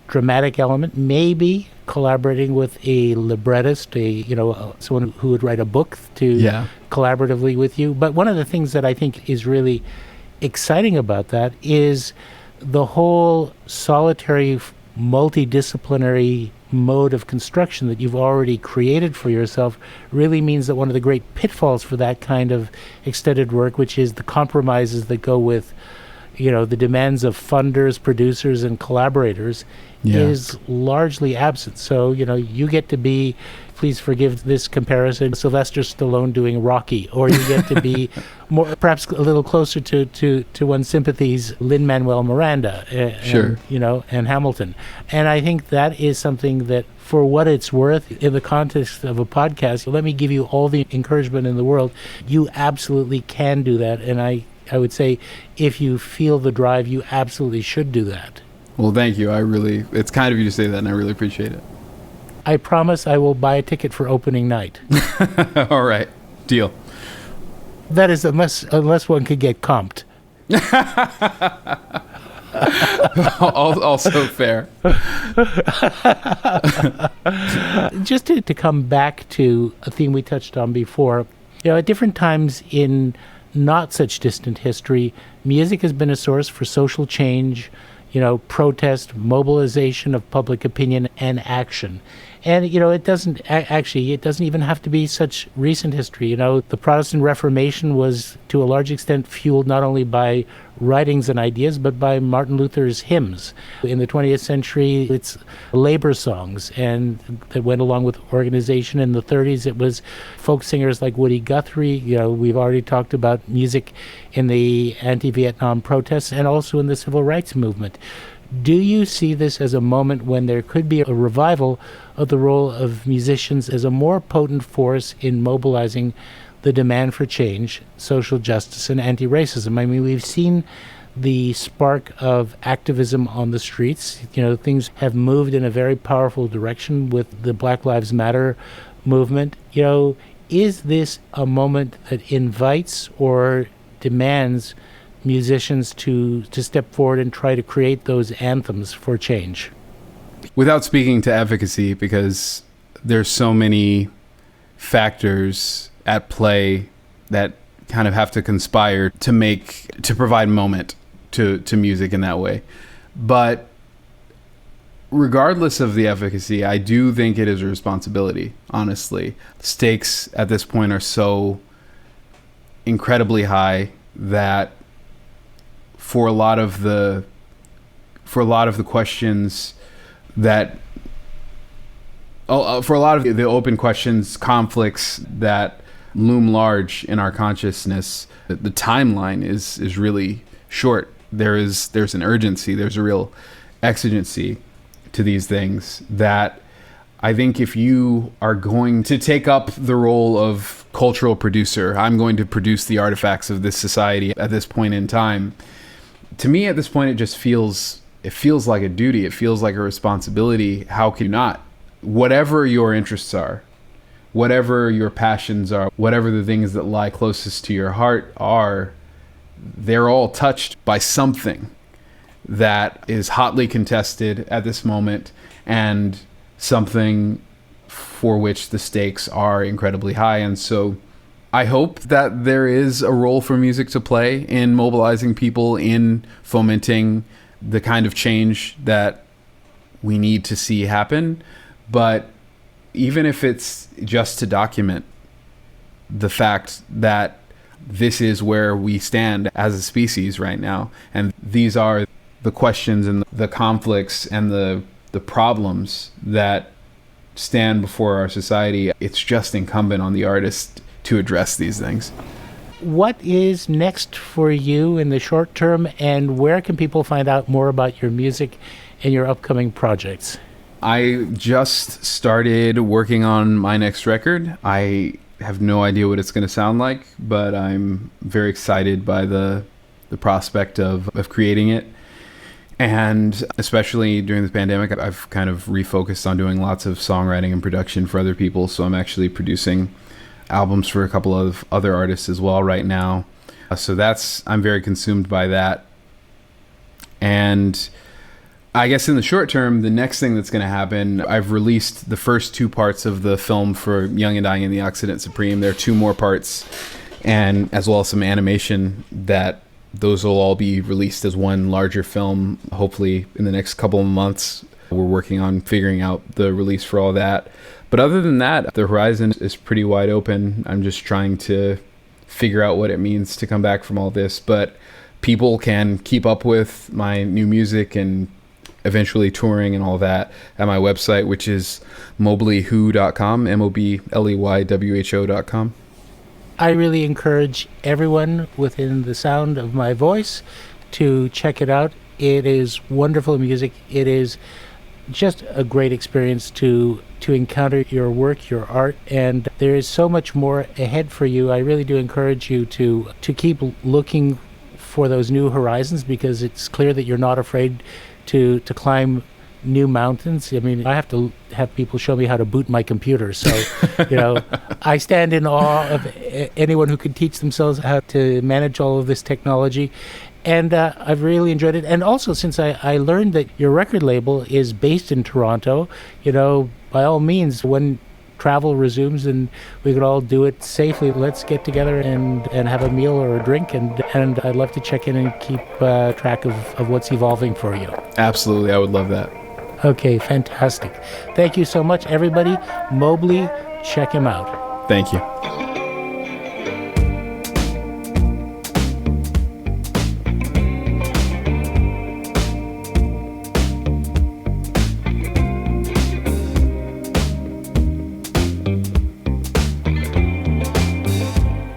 dramatic element, maybe collaborating with a librettist, someone who would write a book to collaboratively with you. But one of the things that I think is really exciting about that is the whole solitary, multidisciplinary mode of construction that you've already created for yourself really means that one of the great pitfalls for that kind of extended work, which is the compromises that go with, the demands of funders, producers, and collaborators, is largely absent. So, you get to be, please forgive this comparison, Sylvester Stallone doing Rocky, or you get to be more, perhaps a little closer to one's sympathies, Lin-Manuel Miranda, and Hamilton. And I think that is something that, for what it's worth, in the context of a podcast, let me give you all the encouragement in the world. You absolutely can do that, and I would say, if you feel the drive, you absolutely should do that. Well, thank you. It's kind of you to say that, and I really appreciate it. I promise I will buy a ticket for opening night. All right. Deal. That is, unless one could get comped. Also fair. Just to come back to a theme we touched on before, at different times in not such distant history, music has been a source for social change, protest, mobilization of public opinion, and action. And, it doesn't actually, it doesn't even have to be such recent history. The Protestant Reformation was to a large extent fueled not only by writings and ideas, but by Martin Luther's hymns. In the 20th century, it's labor songs, and that went along with organization. In the 30s, it was folk singers like Woody Guthrie. We've already talked about music in the anti-Vietnam protests and also in the civil rights movement. Do you see this as a moment when there could be a revival of the role of musicians as a more potent force in mobilizing the demand for change, social justice, and anti-racism? I mean, we've seen the spark of activism on the streets. Things have moved in a very powerful direction with the Black Lives Matter movement. Is this a moment that invites or demands musicians to step forward and try to create those anthems for change? Without speaking to efficacy, because there's so many factors at play that kind of have to conspire to provide moment to music in that way. But regardless of the efficacy, I do think it is a responsibility, honestly. Stakes at this point are so incredibly high that for a lot of the questions that for a lot of the open questions, conflicts that loom large in our consciousness, the timeline is really short. There's an urgency, there's a real exigency to these things that I think if you are going to take up the role of cultural producer, I'm going to produce the artifacts of this society at this point in time. To me, at this point, it feels like a duty. It feels like a responsibility. How can you not? Whatever your interests are, whatever your passions are, whatever the things that lie closest to your heart are, they're all touched by something that is hotly contested at this moment, and something for which the stakes are incredibly high. And so I hope that there is a role for music to play in mobilizing people, in fomenting the kind of change that we need to see happen. But even if it's just to document the fact that this is where we stand as a species right now, and these are the questions and the conflicts and the problems that stand before our society, it's just incumbent on the artist to address these things. What is next for you in the short term, and where can people find out more about your music and your upcoming projects? I just started working on my next record. I have no idea what it's going to sound like, but I'm very excited by the prospect of creating it. And especially during the pandemic, I've kind of refocused on doing lots of songwriting and production for other people. So I'm actually producing albums for a couple of other artists as well right now. So I'm very consumed by that. And I guess in the short term, the next thing that's going to happen, I've released the first 2 parts of the film for Young and Dying in the Occident Supreme. There are 2 more parts, and as well as some animation that those will all be released as one larger film, hopefully in the next couple of months. We're working on figuring out the release for all that. But other than that, the horizon is pretty wide open. I'm just trying to figure out what it means to come back from all this. But people can keep up with my new music and eventually touring and all that at my website, which is mobleyWho.com, MOBLEYWHO.com. I really encourage everyone within the sound of my voice to check it out. It is wonderful music. It is just a great experience to encounter your work, your art, and there is so much more ahead for you. I really do encourage you to keep looking for those new horizons, because it's clear that you're not afraid to climb new mountains. I mean, I have to have people show me how to boot my computer. So, I stand in awe of anyone who can teach themselves how to manage all of this technology. And I've really enjoyed it. And also, since I learned that your record label is based in Toronto, by all means, when travel resumes and we could all do it safely, let's get together and have a meal or a drink. And I'd love to check in and keep track of what's evolving for you. Absolutely. I would love that. Okay, fantastic. Thank you so much, everybody. Mobley, check him out. Thank you.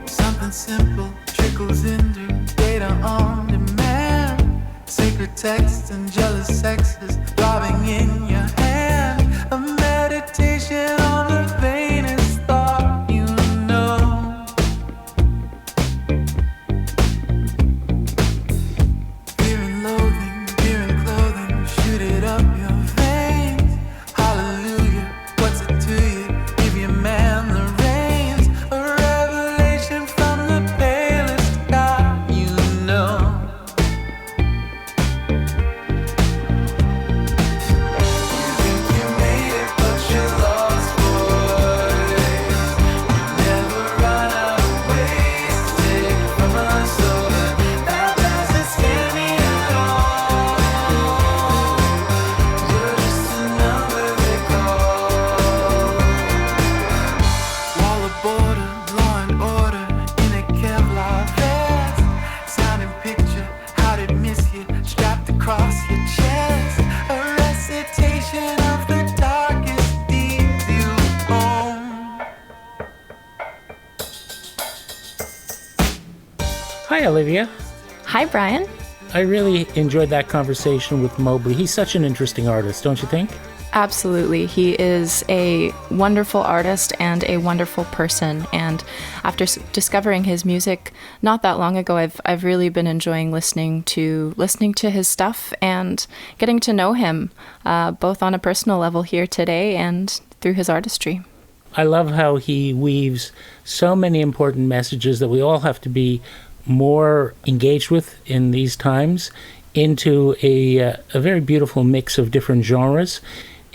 Something simple trickles into data on demand. Sacred texts and jealous sexes throbbing in your hand. A meditation on the vainest thought you know. Fear and loathing, fear and clothing, shoot it up your veins. Hallelujah, what's it to you? Give your man the reins. A revelation from the palest God you know. You think you made it, but you're lost, boys. You never run out of ways to take from us, so that doesn't scare me at all. You're just a number they call. Wall of border, law and order in a Kevlar vest. Sounding picture, how did miss you strapped across your chest. A recitation of the darkest deeds you own. Hi, Olivia. Hi, Brian. I really enjoyed that conversation with Mobley. He's such an interesting artist, don't you think? Absolutely. He is a wonderful artist and a wonderful person. And after discovering his music not that long ago, I've really been enjoying listening to his stuff and getting to know him, both on a personal level here today and through his artistry. I love how he weaves so many important messages that we all have to be more engaged with in these times into a very beautiful mix of different genres.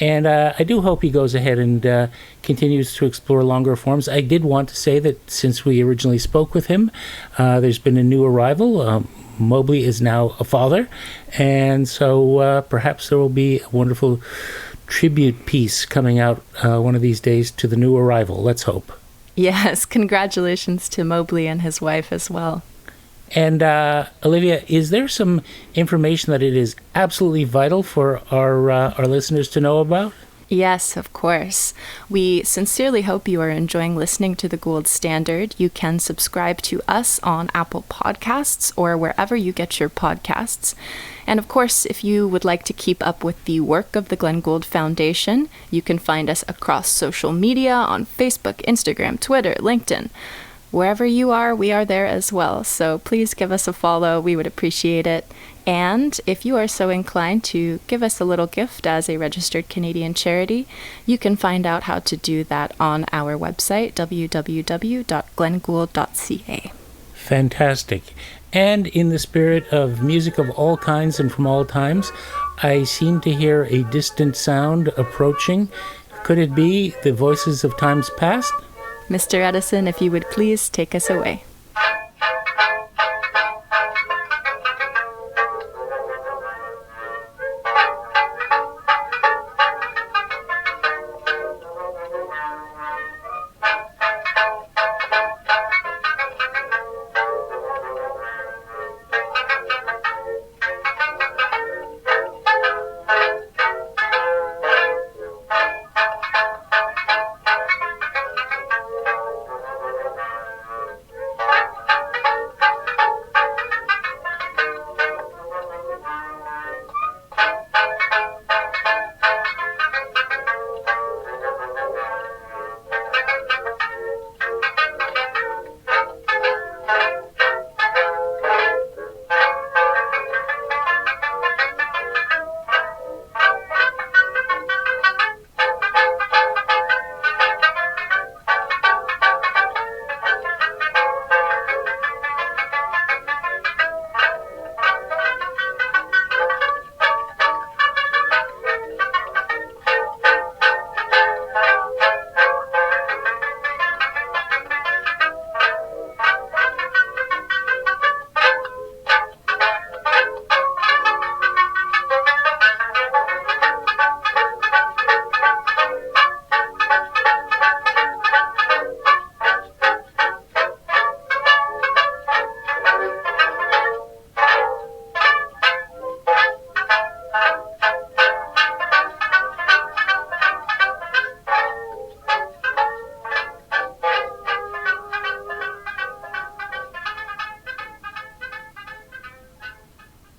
And I do hope he goes ahead and continues to explore longer forms. I did want to say that since we originally spoke with him, there's been a new arrival. Mobley is now a father, and so perhaps there will be a wonderful tribute piece coming out one of these days to the new arrival. Let's hope. Yes, congratulations to Mobley and his wife as well. And Olivia, is there some information that it is absolutely vital for our listeners to know about? Yes, of course. We sincerely hope you are enjoying listening to the Gold Standard. You can subscribe to us on Apple Podcasts or wherever you get your podcasts. And of course, if you would like to keep up with the work of the Glenn Gould Foundation, you can find us across social media on Facebook, Instagram, Twitter, LinkedIn. Wherever you are, we are there as well. So please give us a follow. We would appreciate it. And if you are so inclined to give us a little gift as a registered Canadian charity, you can find out how to do that on our website, www.glenngould.ca. Fantastic. And in the spirit of music of all kinds and from all times, I seem to hear a distant sound approaching. Could it be the voices of times past? Mr. Edison, if you would please take us away.